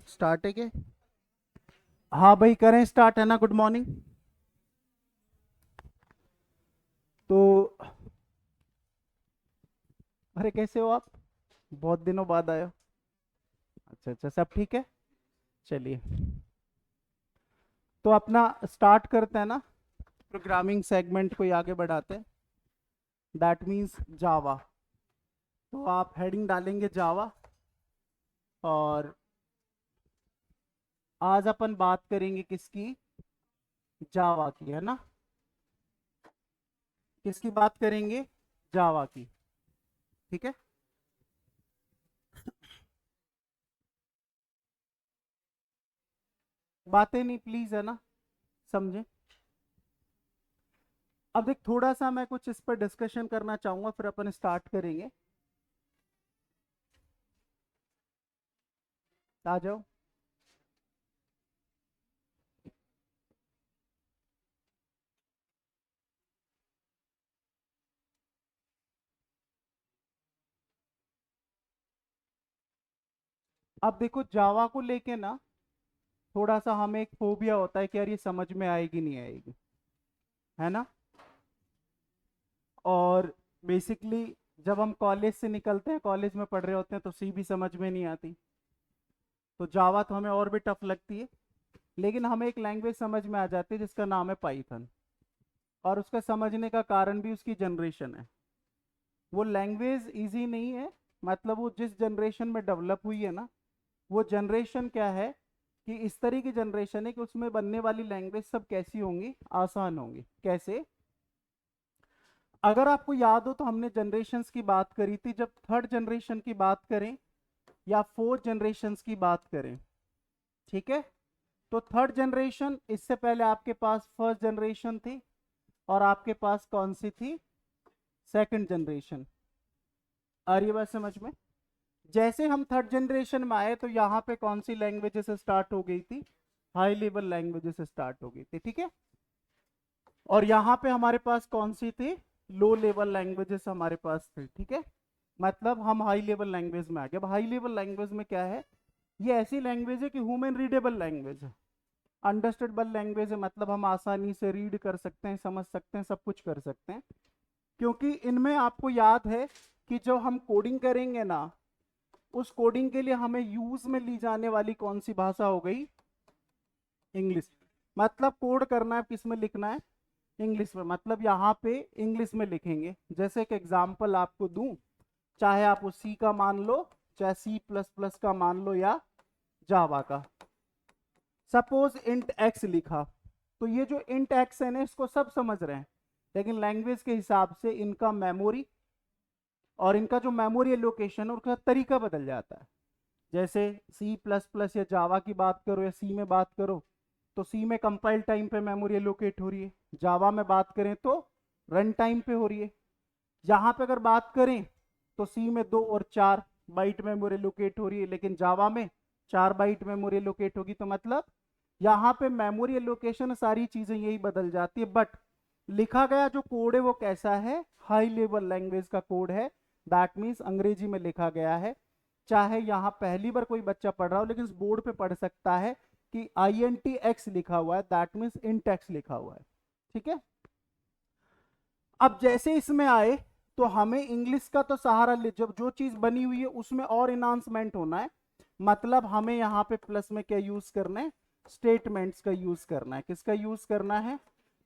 Start है क्या? हाँ भाई करें स्टार्ट, है ना? Good morning. तो अरे कैसे हो आप? बहुत दिनों बाद आए हो। अच्छा अच्छा, सब ठीक है। चलिए, तो अपना स्टार्ट करते हैं ना। प्रोग्रामिंग सेगमेंट को ही आगे बढ़ाते हैं। दैट मीन्स जावा। तो आप हेडिंग डालेंगे जावा। और आज अपन बात करेंगे किसकी? जावा की, है ना? किसकी बात करेंगे? जावा की। ठीक है। बातें नहीं प्लीज, है ना? समझे? अब देख, थोड़ा सा मैं कुछ इस पर डिस्कशन करना चाहूंगा, फिर अपन स्टार्ट करेंगे। आ जाओ। अब देखो, जावा को लेके ना थोड़ा सा हमें एक फोबिया होता है कि यार ये समझ में आएगी नहीं आएगी, है ना? और बेसिकली जब हम कॉलेज से निकलते हैं, कॉलेज में पढ़ रहे होते हैं, तो सी भी समझ में नहीं आती। तो जावा तो हमें और भी टफ लगती है। लेकिन हमें एक लैंग्वेज समझ में आ जाती है जिसका नाम है पाइथन। और उसका समझने का कारण भी उसकी जनरेशन है। वो लैंग्वेज इजी नहीं है। मतलब वो जिस जनरेशन में डेवलप हुई है ना, वो जनरेशन क्या है कि इस तरह की जनरेशन है कि उसमें बनने वाली लैंग्वेज सब कैसी होंगी? आसान होंगी। कैसे? अगर आपको याद हो तो हमने जनरेशन्स की बात करी थी। जब थर्ड जनरेशन की बात करें या फोर्थ जनरेशन्स की बात करें, ठीक है? तो थर्ड जनरेशन, इससे पहले आपके पास फर्स्ट जनरेशन थी। और आपके पास कौन सी थी? Second generation. आ रही है बात समझ में? जैसे हम थर्ड जनरेशन में आए तो यहाँ पे कौन सी लैंग्वेजेस से स्टार्ट हो गई थी? हाई लेवल लैंग्वेजेस से स्टार्ट हो गई थी, ठीक है? और यहाँ पे हमारे पास कौन सी थी? लो लेवल लैंग्वेजेस हमारे पास थी, ठीक है? मतलब हम हाई लेवल लैंग्वेज में आ गए। अब हाई लेवल लैंग्वेज में क्या है? ये ऐसी लैंग्वेज है कि ह्यूमन रीडेबल लैंग्वेज है, अंडरस्टैंडेबल लैंग्वेज है। मतलब हम आसानी से रीड कर सकते हैं, समझ सकते हैं, सब कुछ कर सकते हैं। क्योंकि इनमें आपको याद है कि जब हम कोडिंग करेंगे ना, उस कोडिंग के लिए हमें यूज में ली जाने वाली कौन सी भाषा हो गई? इंग्लिश। मतलब कोड करना है किस में लिखना है? इंग्लिश में। मतलब यहाँ पे इंग्लिश में लिखेंगे। जैसे एक एग्जाम्पल आपको दूं, चाहे आप वो सी का मान लो, चाहे सी प्लस प्लस का मान लो, या जावा का। सपोज इंट एक्स लिखा, तो ये जो इंट एक्स है ना, इसको सब समझ रहे हैं। लेकिन लैंग्वेज के हिसाब से इनका मेमोरी और इनका जो मेमोरी एलोकेशन है उसका तरीका बदल जाता है। जैसे सी प्लस प्लस या जावा की बात करो या सी में बात करो, तो सी में कंपाइल टाइम पे मेमोरी एलोकेट हो रही है। जावा में बात करें तो रन टाइम पे हो रही है। यहाँ पे अगर बात करें तो सी में 2 और 4 बाइट मेमोरी लोकेट हो रही है, लेकिन जावा में 4 बाइट मेमोरी लोकेट होगी। तो मतलब यहाँ पे मेमोरी लोकेशन सारी चीजें यही बदल जाती है। बट लिखा गया जो कोड है वो कैसा है? हाई लेवल लैंग्वेज का कोड है। दैट मीन्स अंग्रेजी में लिखा गया है। चाहे यहाँ पहली बार कोई बच्चा पढ़ रहा हो, लेकिन इस बोर्ड पे पढ़ सकता है कि आई एन टी एक्स लिखा हुआ है, दैट मीन्स इंट एक्स लिखा हुआ है। ठीक है? अब जैसे इसमें आए तो हमें इंग्लिश का तो सहारा ले, जब जो चीज बनी हुई है उसमें और इनांसमेंट होना है। मतलब हमें यहाँ पे प्लस में क्या यूज करना है? स्टेटमेंट्स का यूज करना है। किसका यूज करना है?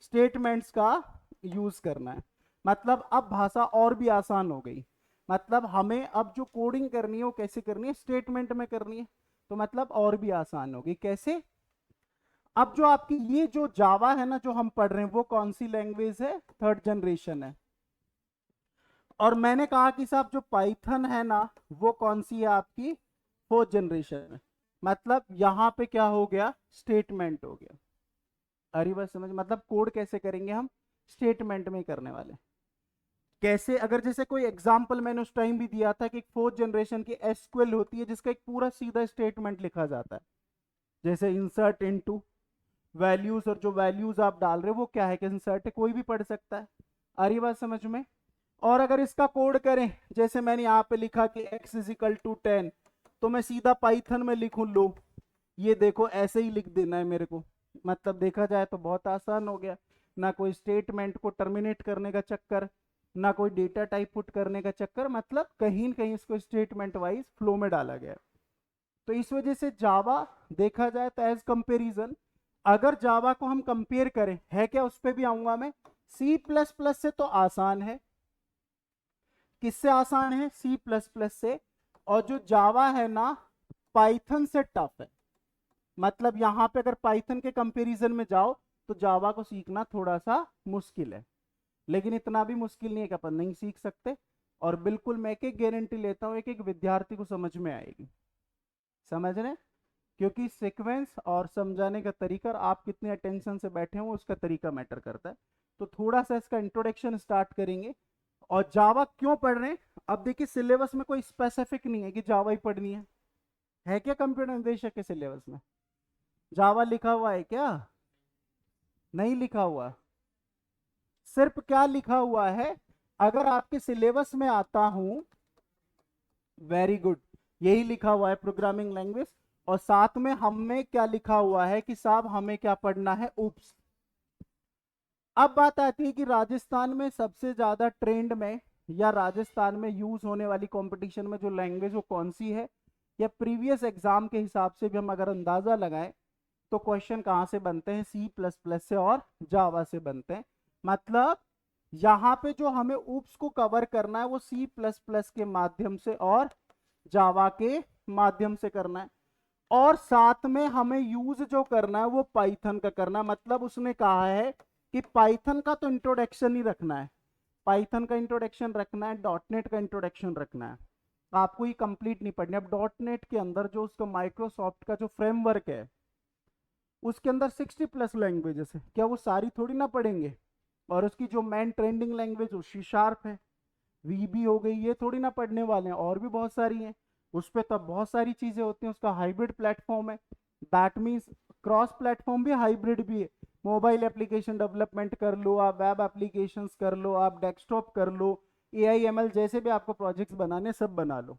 स्टेटमेंट्स का यूज करना है। मतलब अब भाषा और भी आसान हो गई। मतलब हमें अब जो कोडिंग करनी है वो कैसे करनी है? स्टेटमेंट में करनी है। तो मतलब और भी आसान होगी। कैसे? अब जो आपकी ये जो जावा है ना, जो हम पढ़ रहे हैं, वो कौन सी लैंग्वेज है? थर्ड जनरेशन है। और मैंने कहा कि साहब जो पाइथन है ना, वो कौन सी है आपकी? फोर्थ जनरेशन है। मतलब यहां पे क्या हो गया? स्टेटमेंट हो गया। अरे बस समझ, मतलब कोड कैसे करेंगे हम? स्टेटमेंट में ही करने वाले। कैसे? अगर जैसे कोई एग्जांपल मैंने उस टाइम भी दिया था कि फोर्थ जनरेशन की एसक्यूएल होती है जिसका एक पूरा सीधा स्टेटमेंट लिखा जाता है। जैसे इंसर्ट इनटू वैल्यूज, और जो वैल्यूज आप डाल रहे हो वो क्या है? कि इंसर्ट है, कोई भी पढ़ सकता है। आ रही बात समझ में? और अगर इसका कोड करें, जैसे मैंने यहाँ पे लिखा कि x इज इक्वल टू 10, तो मैं सीधा पाइथन में लिखूं लो, ये देखो ऐसे ही लिख देना है मेरे को, मतलब देखा जाए तो बहुत आसान हो गया, ना कोई स्टेटमेंट को टर्मिनेट करने का चक्कर, ना कोई डेटा टाइप पुट करने का चक्कर, मतलब कहीं न कहीं इसको स्टेटमेंट वाइज फ्लो में डाला गया। तो इस वजह से जावा देखा जाए तो एज कंपेरिजन, अगर जावा को हम कंपेयर करें, है क्या उस पर भी आऊंगा मैं, सी प्लस प्लस से तो आसान है। किससे आसान है? सी प्लस प्लस से। और जो जावा है ना, पाइथन से टफ है। मतलब यहां पे अगर पाइथन के कंपैरिजन में जाओ तो जावा को सीखना थोड़ा सा मुश्किल है, लेकिन इतना भी मुश्किल नहीं है कि अपन नहीं सीख सकते। और बिल्कुल मैं एक एक गारंटी लेता हूं, एक एक विद्यार्थी को समझ में आएगी। समझ रहे हैं? क्योंकि सीक्वेंस और समझाने का तरीका और आप कितने अटेंशन से बैठे हो उसका तरीका मैटर करता है। तो थोड़ा सा इसका इंट्रोडक्शन स्टार्ट करेंगे। और जावा क्यों पढ़ रहे हैं? अब देखिए सिलेबस में कोई स्पेसिफिक नहीं है कि जावा ही पढ़नी है क्या कंप्यूटर निर्देशक के सिलेबस में जावा लिखा हुआ है क्या? नहीं लिखा हुआ। सिर्फ क्या लिखा हुआ है, अगर आपके सिलेबस में आता हूं, वेरी गुड, यही लिखा हुआ है प्रोग्रामिंग लैंग्वेज। और साथ में हमें क्या लिखा हुआ है कि साहब हमें क्या पढ़ना है, उप्स। अब बात आती है कि राजस्थान में सबसे ज्यादा ट्रेंड में या राजस्थान में यूज होने वाली कंपटीशन में जो लैंग्वेज वो कौन सी है, या प्रीवियस एग्जाम के हिसाब से भी हम अगर अंदाजा लगाएं तो क्वेश्चन कहां से बनते हैं, सी प्लस प्लस से और जावा से बनते हैं। मतलब यहाँ पे जो हमें ऊप्स को कवर करना है वो सी प्लस प्लस के माध्यम से और जावा के माध्यम से करना है। और साथ में हमें यूज जो करना है वो पाइथन का करना है। मतलब उसने कहा है कि पाइथन का तो इंट्रोडक्शन ही रखना है, पाइथन का इंट्रोडक्शन रखना है, डॉट नेट का इंट्रोडक्शन रखना है। आपको ये कंप्लीट नहीं पढ़नी। अब डॉट नेट के अंदर जो उसका माइक्रोसॉफ्ट का जो फ्रेमवर्क है उसके अंदर 60 प्लस लैंग्वेजेस है, क्या वो सारी थोड़ी ना पढ़ेंगे? और उसकी जो मेन ट्रेंडिंग लैंग्वेज वो सी शार्प है, वीबी हो गई, ये थोड़ी ना पढ़ने वाले हैं, और भी बहुत सारी हैं। उस पर तब बहुत सारी चीजें होती हैं। उसका हाइब्रिड प्लेटफॉर्म है, दैट मीन्स क्रॉस प्लेटफॉर्म भी हाइब्रिड भी है। मोबाइल एप्लीकेशन डेवलपमेंट कर लो आप, वेब एप्लीकेशंस कर लो आप, डेस्कटॉप कर लो, AIML जैसे भी आपको प्रोजेक्ट्स बनाने सब बना लो।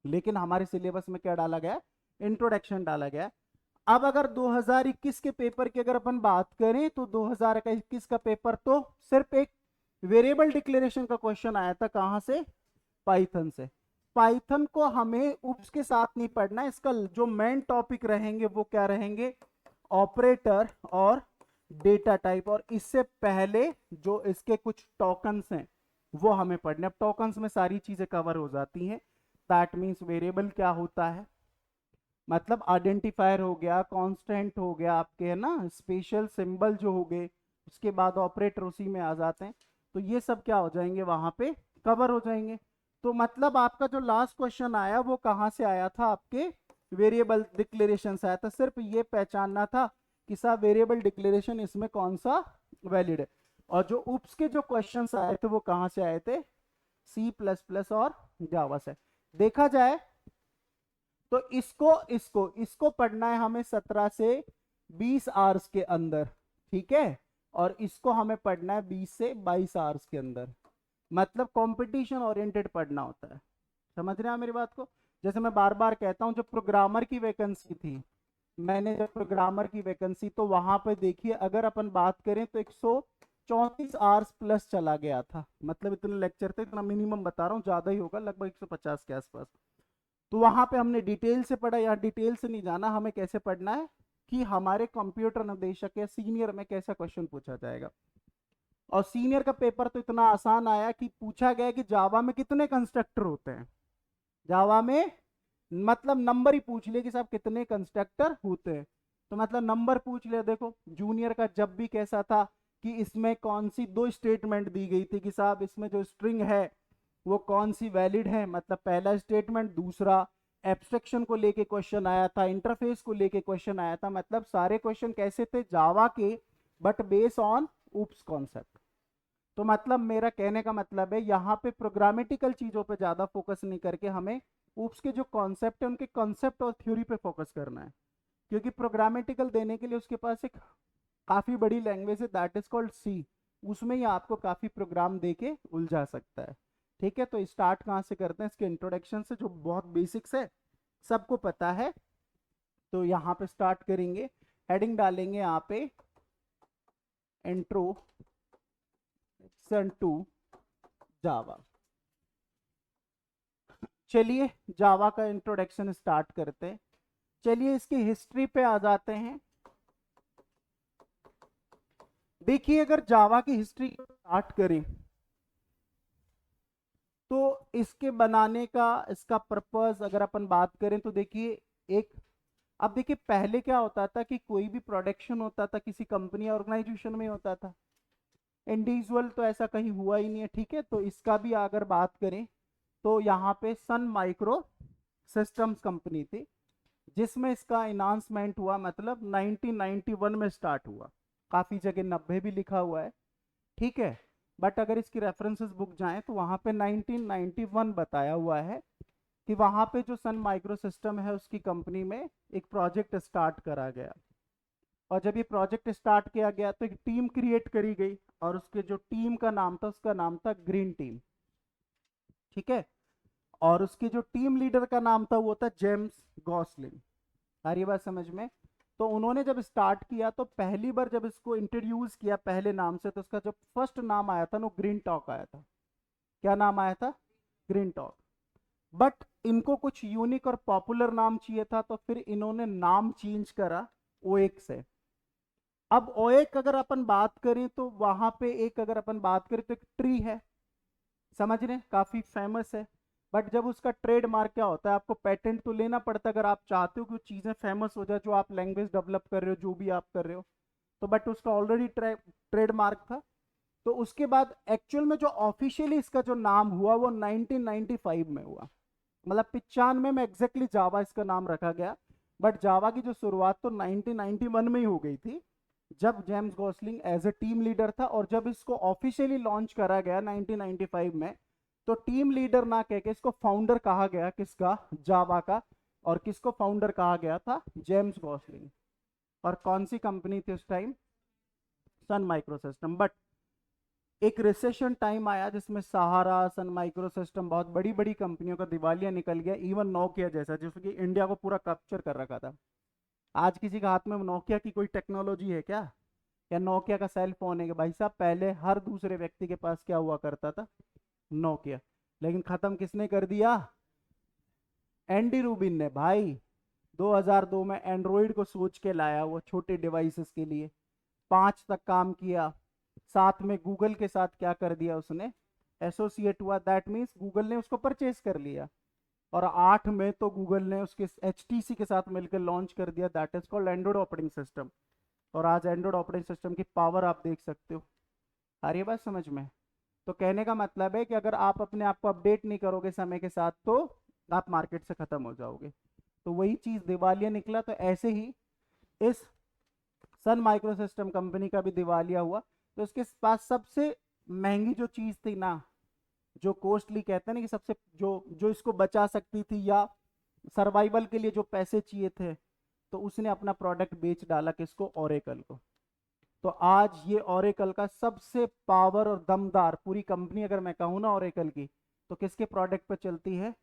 लेकिन हमारे सिलेबस में क्या डाला गया? इंट्रोडक्शन डाला गया। अब अगर 2021 के पेपर की अगर अपन बात करें तो 2021 का पेपर तो सिर्फ एक वेरिएबल डिक्लेरेशन का क्वेश्चन आया था, कहां से? पाइथन से। पाइथन को हमें उप्स के साथ नहीं पढ़ना है। इसका जो मेन टॉपिक रहेंगे वो क्या रहेंगे? ऑपरेटर और डेटा टाइप। और इससे पहले जो इसके कुछ टोकन्स हैं वो हमें पढ़ने। अब टोकन्स में सारी चीजें कवर हो जाती हैं। दैट मीन्स वेरिएबल क्या होता है, मतलब आइडेंटिफायर हो गया, कांस्टेंट हो गया आपके, है ना, स्पेशल सिंबल जो हो गए, उसके बाद ऑपरेटर उसी में आ जाते हैं। तो ये सब क्या हो जाएंगे, वहां पे कवर हो जाएंगे। तो मतलब आपका जो लास्ट क्वेश्चन आया वो कहाँ से आया था? आपके वेरिएबल डिक्लेरेशन से आया था। सिर्फ ये पहचानना था कि साहब वेरिएबल डिक्लेरेशन इसमें कौन सा वैलिड है। और जो उप्स के जो क्वेश्चन आए थे वो कहाँ से आए थे? सी प्लस प्लस और जावा से। देखा जाए तो इसको इसको इसको पढ़ना है हमें 17 से 20 आवर्स के अंदर, ठीक है। और इसको हमें पढ़ना है 20 से 22 आवर्स के अंदर। मतलब कंपटीशन ओरिएंटेड पढ़ना होता है। समझ रहे हैं मेरी बात को? जैसे मैं बार बार कहता हूं, जब प्रोग्रामर की वैकेंसी थी, मैंने जब प्रोग्रामर की वैकेंसी, तो वहां पे देखिए अगर अपन बात करें तो 134 आवर्स प्लस चला गया था। मतलब इतने लेक्चर थे, इतना मिनिमम बता रहा हूँ, ज्यादा ही होगा, लगभग 150 के आसपास। तो वहां पे हमने डिटेल से पढ़ा। यहाँ डिटेल से नहीं जाना, हमें कैसे पढ़ना है कि हमारे कंप्यूटर निर्देशक या सीनियर में कैसा क्वेश्चन पूछा जाएगा। और सीनियर का पेपर तो इतना आसान आया कि पूछा गया कि जावा में कितने कंस्ट्रक्टर होते हैं। जावा में मतलब नंबर ही पूछ लिया कि साहब कितने कंस्ट्रक्टर होते हैं। तो मतलब नंबर पूछ लिया। देखो जूनियर का जब भी कैसा था कि इसमें कौन सी दो स्टेटमेंट दी गई थी कि साहब इसमें जो स्ट्रिंग है वो कौन सी वैलिड है। मतलब पहला स्टेटमेंट, दूसरा एब्स्ट्रैक्शन को लेके क्वेश्चन आया था, इंटरफेस को लेके क्वेश्चन आया था। मतलब सारे क्वेश्चन कैसे थे? जावा के, but base on oops concept. तो मतलब मेरा कहने का मतलब है यहाँ पे प्रोग्रामेटिकल चीजों पे ज्यादा फोकस नहीं करके हमें ऊप्स के जो कॉन्सेप्ट है उनके कॉन्सेप्ट और थ्योरी पे फोकस करना है। क्योंकि प्रोग्रामेटिकल देने के लिए उसके पास एक काफी बड़ी लैंग्वेज है, दैट इज कॉल्ड सी। उसमें ही आपको काफी प्रोग्राम देके उलझा सकता है। ठीक है, तो स्टार्ट कहाँ से करते हैं? इसके इंट्रोडक्शन से, जो बहुत बेसिक्स है, सबको पता है। तो यहाँ पे स्टार्ट करेंगे, हेडिंग डालेंगे यहाँ पे इंट्रोडक्शन टू जावा। चलिए जावा का इंट्रोडक्शन स्टार्ट करते हैं। चलिए इसकी हिस्ट्री पे आ जाते हैं। देखिए अगर जावा की हिस्ट्री स्टार्ट करें तो इसके बनाने का, इसका पर्पस अगर अपन बात करें तो देखिए एक, अब देखिए पहले क्या होता था कि कोई भी प्रोडक्शन होता था किसी कंपनी या ऑर्गेनाइजेशन में होता था, इंडिविजुअल तो ऐसा कहीं हुआ ही नहीं है, ठीक है। तो इसका भी अगर बात करें तो यहाँ पे सन माइक्रो सिस्टम्स कंपनी थी जिसमें इसका अनाउंसमेंट हुआ, मतलब 1991 में स्टार्ट हुआ। काफी जगह 90 भी लिखा हुआ है, ठीक है, बट अगर इसकी रेफरेंसेस बुक जाएं तो वहां पे 1991 बताया हुआ है कि वहां पे जो सन माइक्रो सिस्टम है उसकी कंपनी में एक प्रोजेक्ट स्टार्ट करा गया। और जब ये प्रोजेक्ट स्टार्ट किया गया तो एक टीम क्रिएट करी गई और उसके जो टीम का नाम था उसका नाम था ग्रीन टीम, ठीक है। और उसके जो टीम लीडर का नाम था वो था जेम्स गॉसलिन। आ रही बात समझ में? तो उन्होंने जब स्टार्ट किया तो पहली बार जब इसको इंट्रोड्यूस किया पहले नाम से तो उसका जो फर्स्ट नाम आया था वो ग्रीन टॉक आया था। क्या नाम आया था? Green talk. बट इनको कुछ यूनिक और पॉपुलर नाम चाहिए था तो फिर इन्होंने नाम चेंज करा ओएक से। अब ओएक अगर अपन बात करें तो वहां पे एक, अगर अपन बात करें तो एक ट्री है, समझ रहे हैं, काफी फेमस है। बट जब उसका ट्रेडमार्क क्या होता है, आपको पेटेंट तो लेना पड़ता है अगर आप चाहते हो कि चीजें फेमस हो जाए, जो आप लैंग्वेज डेवलप कर रहे हो, जो भी आप कर रहे हो। तो बट उसका ऑलरेडी ट्रेडमार्क था। तो उसके बाद एक्चुअल में जो ऑफिशियली इसका जो नाम हुआ वो 1995 में हुआ, मतलब 95 में एग्जैक्टली जावा इसका नाम रखा गया। बट जावा की जो शुरुआत तो 1991 में ही हो गई थी जब James Gosling as a team leader था। और जब इसको ऑफिशियली लॉन्च करा गया 1995 में तो टीम लीडर ना कह के इसको फाउंडर कहा गया, किसका? जावा का। और किसको फाउंडर कहा गया था? James Gosling. और कौन सी कंपनी थी उस time? Sun micro system. But एक रिसेशन टाइम आया जिसमें सहारा, सन माइक्रो सिस्टम, बहुत बड़ी बड़ी कंपनियों का दिवालिया निकल गया। इवन नोकिया जैसा जिसकी इंडिया को पूरा कैप्चर कर रखा था। आज किसी के हाथ में नोकिया की कोई टेक्नोलॉजी है क्या? या नोकिया का सेल फोन है? कि भाई साहब पहले हर दूसरे व्यक्ति के पास क्या हुआ करता था? नोकिया। लेकिन खत्म किसने कर दिया? एंडी रूबिन ने भाई। 2002 में एंड्रॉइड को सोच के लाया वो छोटे डिवाइसेस के लिए, 5 तक काम किया। साथ में गूगल के साथ क्या कर दिया उसने? एसोसिएट हुआ, दैट मीन्स गूगल ने उसको परचेज कर लिया। और 8 में तो गूगल ने उसके HTC के साथ मिलकर लॉन्च कर दिया, that is called Android operating system. और आज एंड्रॉइड ऑपरेटिंग सिस्टम की पावर आप देख सकते हो। आ रही है बात समझ में? तो कहने का मतलब है कि अगर आप अपने आप को अपडेट नहीं करोगे समय के साथ तो आप मार्केट से खत्म हो जाओगे। तो वही चीज दिवालिया निकला। तो ऐसे ही इस सन माइक्रो सिस्टम कंपनी का भी दिवालिया हुआ। तो इसके पास सबसे महंगी जो चीज थी ना, जो कॉस्टली कहते हैं ना, कि सबसे जो जो इसको बचा सकती थी या सर्वाइवल के लिए जो पैसे चाहिए थे, तो उसने अपना प्रोडक्ट बेच डाला, किसको? ओरेकल को। तो आज ये ओरेकल का सबसे पावर और दमदार पूरी कंपनी अगर मैं कहूँ ना ओरेकल की, तो किसके प्रोडक्ट पे चलती है?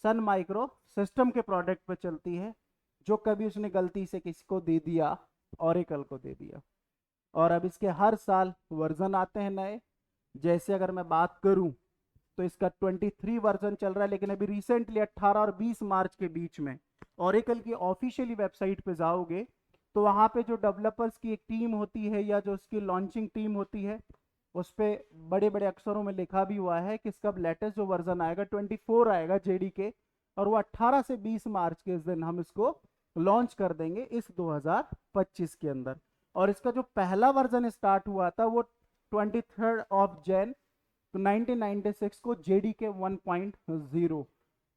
सन माइक्रो सिस्टम के प्रोडक्ट पे चलती है। जो कभी उसने गलती से किसी को दे दिया, ओरेकल को दे दिया। और अब इसके हर साल वर्जन आते हैं नए। जैसे अगर मैं बात करूं तो इसका 23 वर्जन चल रहा है, लेकिन अभी रिसेंटली 18 और 20 मार्च के बीच में ओरेकल की ऑफिशियली वेबसाइट पे जाओगे तो वहां पे जो डेवलपर्स की एक टीम होती है या जो उसकी लॉन्चिंग टीम होती है, उस पर बड़े बड़े अक्षरों में लिखा भी हुआ है कि इसका लेटेस्ट जो वर्जन आएगा 24 आएगा जेडी के, और वो 18 से 20 मार्च के इस दिन हम इसको लॉन्च कर देंगे इस 2025 के अंदर। और इसका जो पहला वर्जन स्टार्ट हुआ था वो 23 ऑफ जैन तो 1996 को जेडी के 1.0।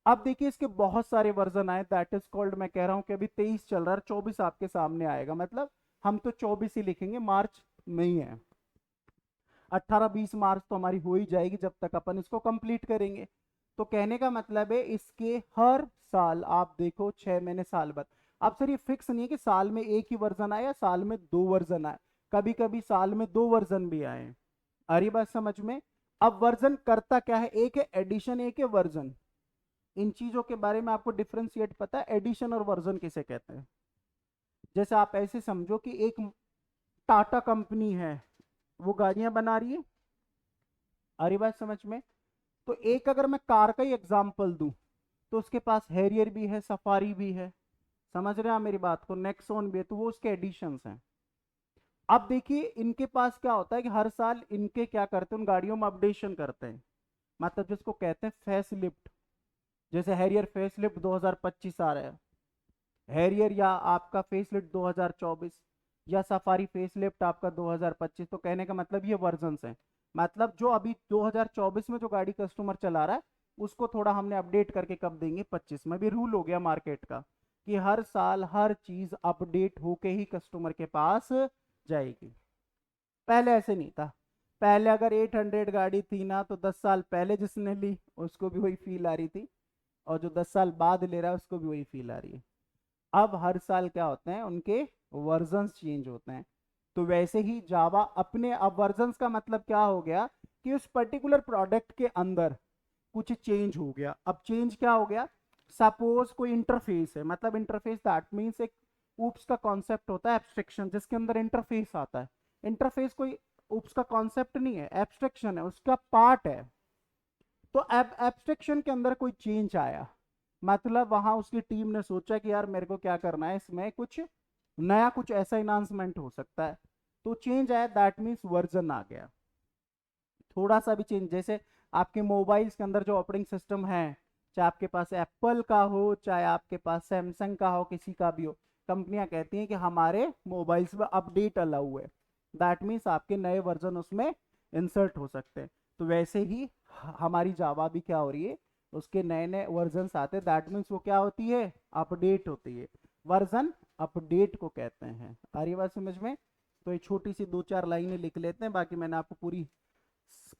अब देखिए इसके बहुत सारे वर्जन आए, दैट इज कॉल्ड, मैं कह रहा हूं कि अभी 23 चल रहा है, 24 आपके सामने आएगा। मतलब हम तो 24 ही लिखेंगे, मार्च में ही है। 18-20 मार्च तो हमारी हो ही जाएगी जब तक अपन इसको कंप्लीट करेंगे। तो कहने का मतलब है इसके हर साल आप देखो 6 महीने साल बाद। अब सर ये फिक्स नहीं है कि साल में एक ही वर्जन आए या साल में 2 वर्जन आए, कभी कभी साल में 2 वर्जन भी आए। आ रही बात समझ में? अब वर्जन करता क्या है? एक है एडिशन, एक है वर्जन। इन चीजों के बारे में आपको डिफरेंशिएट पता है? एडिशन और वर्जन किसे कहते हैं? जैसे आप ऐसे समझो कि एक टाटा कंपनी है, वो गाड़ियां बना रही है, आ रही बात समझ में? तो एक अगर मैं कार का ही एग्जांपल दूं, तो उसके पास हैरियर भी है, सफारी भी है, समझ रहे हैं आप मेरी बात को, नेक्सॉन भी है, तो वो उसके एडिशंस हैं। अब देखिए इनके पास क्या होता है कि हर साल इनके क्या करते हैं, उन गाड़ियों में अपडेशन करते हैं, मतलब जिसको कहते हैं फेस लिफ्ट। जैसे हैरियर फेस लिफ्ट 2025 आ रहा है, हैरियर या आपका फेस लिफ्ट 2024, या सफारी फेस लिफ्ट आपका 2025। तो कहने का मतलब ये वर्जन्स हैं, मतलब जो अभी 2024 में जो गाड़ी कस्टमर चला रहा है, उसको थोड़ा हमने अपडेट करके कब देंगे, 25 में। भी रूल हो गया मार्केट का कि हर साल हर चीज अपडेट होके ही कस्टमर के पास जाएगी। पहले ऐसे नहीं था, पहले अगर 800 गाड़ी थी ना, तो 10 साल पहले जिसने ली उसको भी वही फील आ रही थी, और जो 10 साल बाद ले रहा है उसको भी वही फील आ रही है। अब हर साल क्या होते हैं, उनके वर्जन्स चेंज होते हैं। तो वैसे ही जावा अपने, अब वर्जन्स का मतलब क्या हो गया कि उस पर्टिकुलर प्रोडक्ट के अंदर कुछ चेंज हो गया। अब चेंज क्या हो गया, सपोज कोई इंटरफेस है, मतलब इंटरफेस दैट मीन्स एक ऊप्स का कॉन्सेप्ट होता है एब्स्ट्रैक्शन, जिसके अंदर इंटरफेस आता है। इंटरफेस कोई ऊप्स का कॉन्सेप्ट नहीं है, एब्स्ट्रैक्शन है, उसका पार्ट है। तो अब एब्स्ट्रैक्शन के अंदर कोई चेंज आया, मतलब वहां उसकी टीम ने सोचा कि यार मेरे को क्या करना है, इसमें कुछ नया, कुछ ऐसा इनांसमेंट हो सकता है, तो चेंज आया, दैट मीन्स वर्जन आ गया। थोड़ा सा भी चेंज, जैसे आपके मोबाइल्स के अंदर जो ऑपरेटिंग सिस्टम है, चाहे आपके पास एप्पल का हो, चाहे आपके पास सैमसंग का हो, किसी का भी हो, कंपनियां कहती हैं कि हमारे मोबाइल्स में अपडेट अलाउ है, दैट मीन्स आपके नए वर्जन उसमें इंसर्ट हो सकते हैं। तो वैसे ही हमारी जावा भी क्या हो रही है, उसके नए नए वर्जन आते हैं, दैट मीन्स वो क्या होती है, अपडेट होती है। वर्जन अपडेट को कहते हैं। आ रही बात समझ में? तो ये छोटी सी दो चार लाइनें लिख लेते हैं, बाकी मैंने आपको पूरी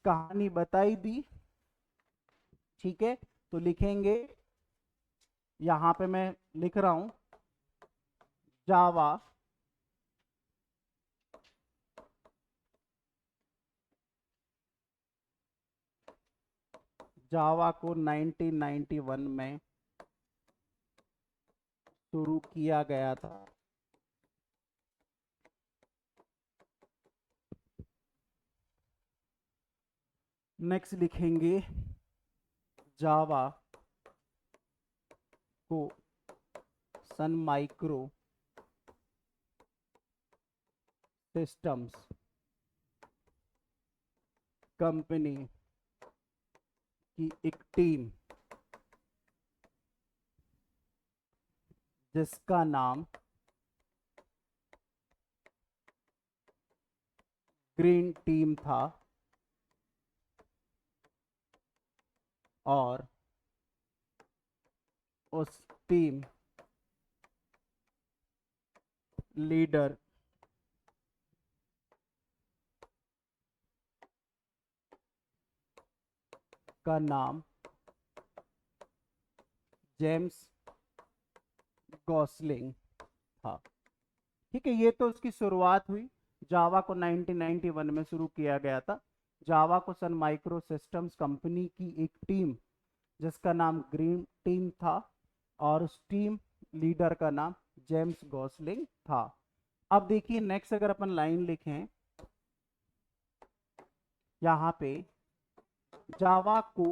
कहानी बताई दी। ठीक है, तो लिखेंगे, यहां पे मैं लिख रहा हूं जावा जावा को 1991 में शुरू किया गया था। नेक्स्ट लिखेंगे जावा को सन माइक्रो सिस्टम्स कंपनी की एक टीम, जिसका नाम ग्रीन टीम था, और उस टीम लीडर का नाम जेम्स गॉसलिंग था। ठीक है, ये तो उसकी शुरुआत हुई। जावा को 1991 में शुरू किया गया था। जावा को सन माइक्रो सिस्टम्स कंपनी की एक टीम, जिसका नाम ग्रीन टीम था, और उस टीम लीडर का नाम जेम्स गॉसलिंग था। अब देखिए नेक्स्ट, अगर अपन लाइन लिखें यहां पे, जावा को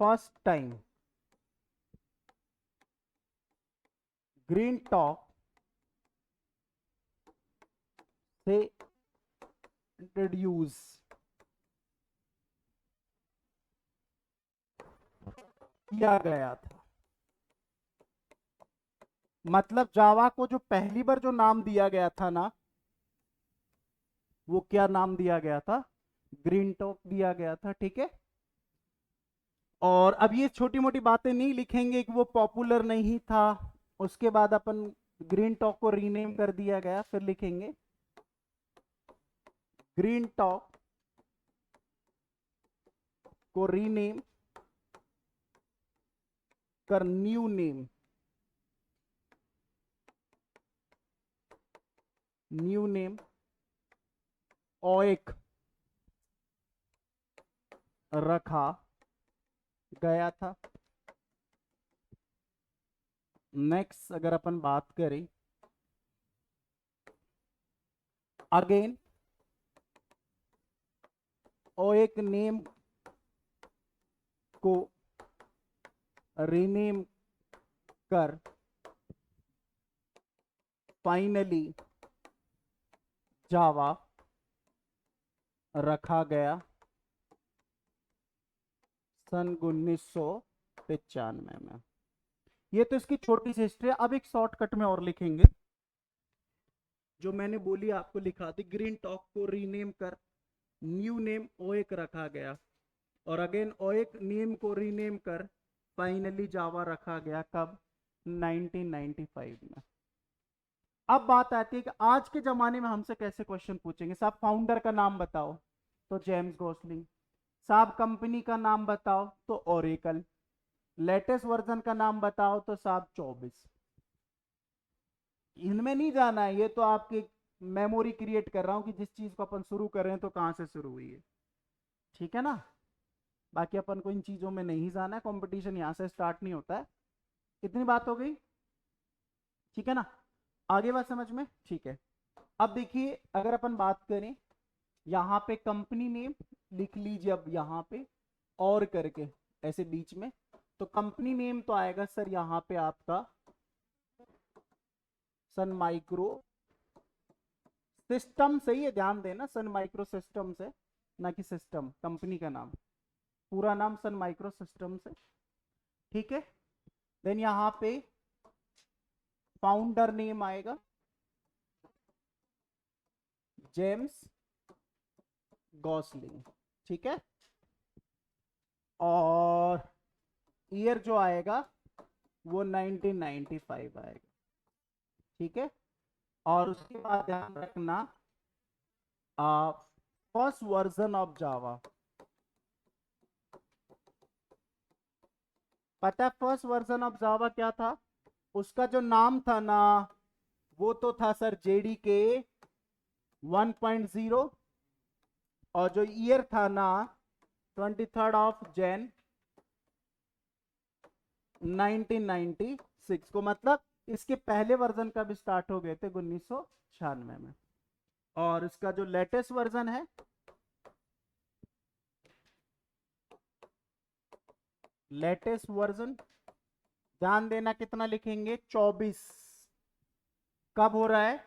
फर्स्ट टाइम ग्रीन टॉक से इंट्रोड्यूस किया गया था। मतलब जावा को जो पहली बार जो नाम दिया गया था ना, वो क्या नाम दिया गया था, ग्रीन टॉक दिया गया था। ठीक है, और अब ये छोटी मोटी बातें नहीं लिखेंगे कि वो पॉपुलर नहीं था, उसके बाद अपन ग्रीन टॉक को रीनेम कर दिया गया, फिर लिखेंगे ग्रीन टॉक को रीनेम कर न्यू नेम, न्यू नेम ओएक रखा गया था। नेक्स्ट अगर अपन बात करें, अगेन और एक नेम को रीनेम कर फाइनली जावा रखा गया सन 1995 में। ये तो इसकी छोटी सी हिस्ट्री है। अब एक शॉर्टकट में और लिखेंगे, जो मैंने बोली आपको लिखा दी, ग्रीन टॉक को रीनेम कर न्यू नेम ओएक रखा गया, और अगेन ओएक नेम को रीनेम कर फाइनली जावा रखा गया कब? 1995 में। अब बात आती है कि आज के जमाने में हमसे कैसे क्वेश्चन पूछेंगे। साहब फाउंडर का नाम बताओ, तो जेम्स गॉसलिंग। साहब कंपनी का नाम बताओ, तो ओरेकल। लेटेस्ट वर्जन का नाम बताओ, तो साहब 24। इनमें नहीं जाना है, ये तो आपकी मेमोरी क्रिएट कर रहा हूं कि जिस चीज को अपन शुरू कर रहे हैं तो कहां से शुरू हुई है, ठीक है ना। बाकी अपन को इन चीजों में नहीं जाना है, कंपटीशन यहां से स्टार्ट नहीं होता है। इतनी बात हो गई, ठीक है ना। आगे बात समझ में, ठीक है। अब देखिए अगर अपन बात करें, यहां पे कंपनी नेम लिख लीजिए, अब यहां पे और करके ऐसे बीच में, तो कंपनी नेम तो आएगा सर यहां पे आपका सन माइक्रो सिस्टम। सही है, ध्यान देना, सन माइक्रो सिस्टम से, ना कि सिस्टम कंपनी का नाम, पूरा नाम सन माइक्रो सिस्टम से, ठीक है। देन यहां पे फाउंडर नेम आएगा जेम्स गॉसलिंग, ठीक है। और ईयर जो आएगा वो 1995 आएगा, ठीक है। और उसके बाद ध्यान रखना फर्स्ट वर्जन ऑफ जावा। पता है फर्स्ट वर्जन ऑफ जावा क्या था? उसका जो नाम था ना, वो तो था सर जेडीके 1.0, और जो ईयर था ना 23 ऑफ जैन 1996 को, मतलब इसके पहले वर्जन का भी स्टार्ट हो गए थे 1996 में। और इसका जो लेटेस्ट वर्जन है, लेटेस्ट वर्जन ध्यान देना कितना लिखेंगे? 24। कब हो रहा है?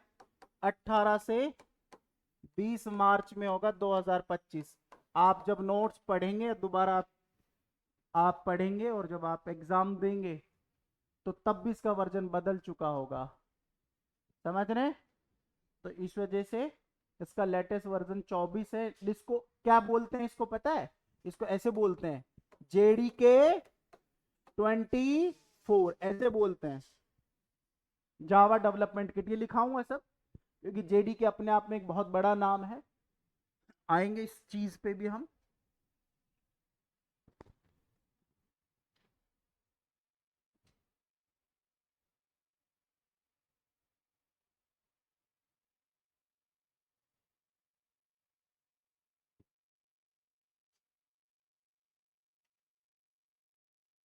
18 से 20 मार्च में होगा 2025। आप जब नोट्स पढ़ेंगे दोबारा आप पढ़ेंगे और जब आप एग्जाम देंगे तो तब भी इसका वर्जन बदल चुका होगा, समझ रहे हैं। तो इस वजह से इसका लेटेस्ट वर्जन 24 है। इसको क्या बोलते हैं, इसको पता है? इसको ऐसे बोलते हैं जेडीके 24, ऐसे बोलते हैं। जावा डेवलपमेंट किट ये लिखाऊंगा सब, क्योंकि जेडीके अपने आप में एक बहुत बड़ा नाम है, आएंगे इस चीज पे भी हम।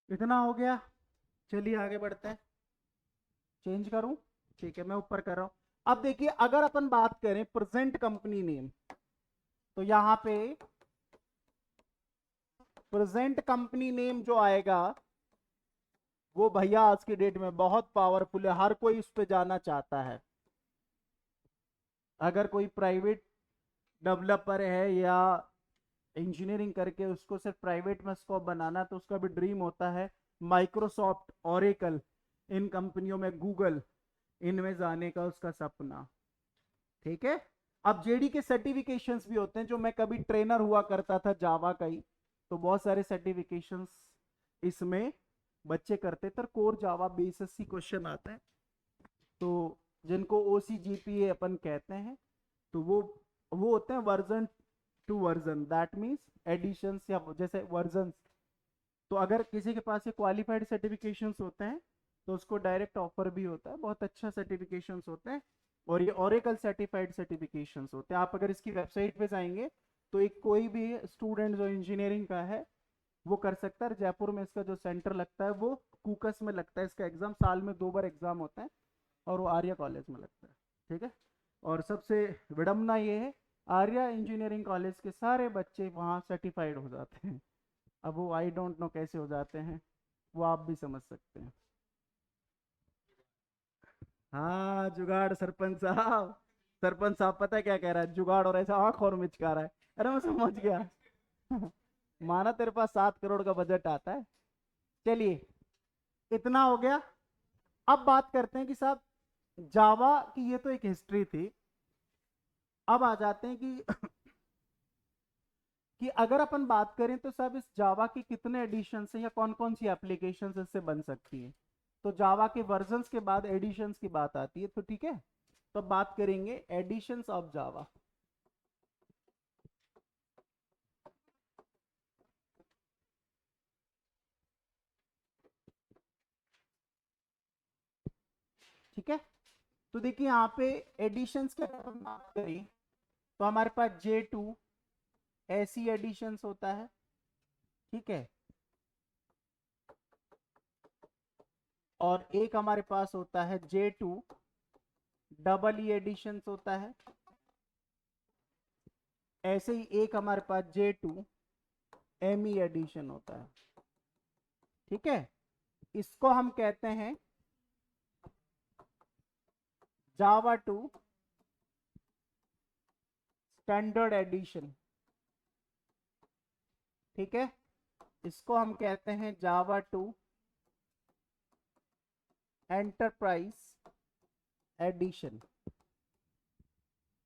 इतना हो गया, चलिए आगे बढ़ते हैं। चेंज करूं, ठीक है मैं ऊपर कर रहा हूं। अब देखिए अगर अपन बात करें प्रेजेंट कंपनी नेम, तो यहां पे प्रेजेंट कंपनी नेम जो आएगा वो भैया आज की डेट में बहुत पावरफुल है, हर कोई उस पर जाना चाहता है। अगर कोई प्राइवेट डेवलपर है या इंजीनियरिंग करके उसको सिर्फ प्राइवेट में स्कोप बनाना, तो उसका भी ड्रीम होता है माइक्रोसॉफ्ट, ओरेकल, इन कंपनियों में, गूगल, इनमें जाने का उसका सपना, ठीक है। अब जेडी के सर्टिफिकेशंस भी होते हैं, जो मैं कभी ट्रेनर हुआ करता था जावा का ही, तो बहुत सारे सर्टिफिकेशंस इसमें बच्चे करते थे। कोर जावा बेसिस क्वेश्चन आता है, तो जिनको ओसीजीपीए अपन कहते हैं, तो वो होते हैं version two version, that means editions या जैसे वर्जन। तो अगर किसी के पास ये क्वालिफाइड सर्टिफिकेशंस होते हैं तो उसको डायरेक्ट ऑफर भी होता है, बहुत अच्छा सर्टिफिकेशंस होते हैं। और ये ओरेकल सर्टिफाइड सर्टिफिकेशंस होते हैं। आप अगर इसकी वेबसाइट पे जाएंगे तो एक कोई भी स्टूडेंट जो इंजीनियरिंग का है वो कर सकता है। जयपुर में इसका जो सेंटर लगता है वो कूकस में लगता है। इसका एग्जाम साल में 2 बार एग्जाम होता है और वो आर्या कॉलेज में लगता है। ठीक है। और सबसे विडम्बना ये है, आर्या इंजीनियरिंग कॉलेज के सारे बच्चे वहाँ सर्टिफाइड हो जाते हैं। अब वो आई डोंट नो कैसे हो जाते हैं, वो आप भी समझ सकते हैं। हाँ जुगाड़ सरपंच साहब। सरपंच साहब पता है क्या कह रहा है, जुगाड़, और ऐसा आंख और मिचका रहा है। अरे मैं समझ गया। माना तेरे पास 7 करोड़ का बजट आता है। चलिए, इतना हो गया। अब बात करते हैं कि साहब जावा की ये तो एक हिस्ट्री थी। अब आ जाते हैं कि कि अगर अपन बात करें तो साहब इस जावा की कितने एडिशन हैं या कौन कौन सी एप्लीकेशंस इससे बन सकती है। तो जावा के वर्जन्स के बाद एडिशंस की बात आती है, तो ठीक है। तो अब बात करेंगे एडिशंस ऑफ जावा। ठीक है। तो देखिए यहाँ पे एडिशंस की अगर हम बात करें तो हमारे पास J2 ऐसी एडिशंस होता है। ठीक है। और एक हमारे पास होता है J2 डबल ई एडिशंस होता है। ऐसे ही एक हमारे पास J2 एम ई एडिशन होता है। ठीक है। इसको हम कहते हैं जावा टू स्टैंडर्ड एडिशन। ठीक है। इसको हम कहते हैं जावा टू एंटरप्राइज एडिशन।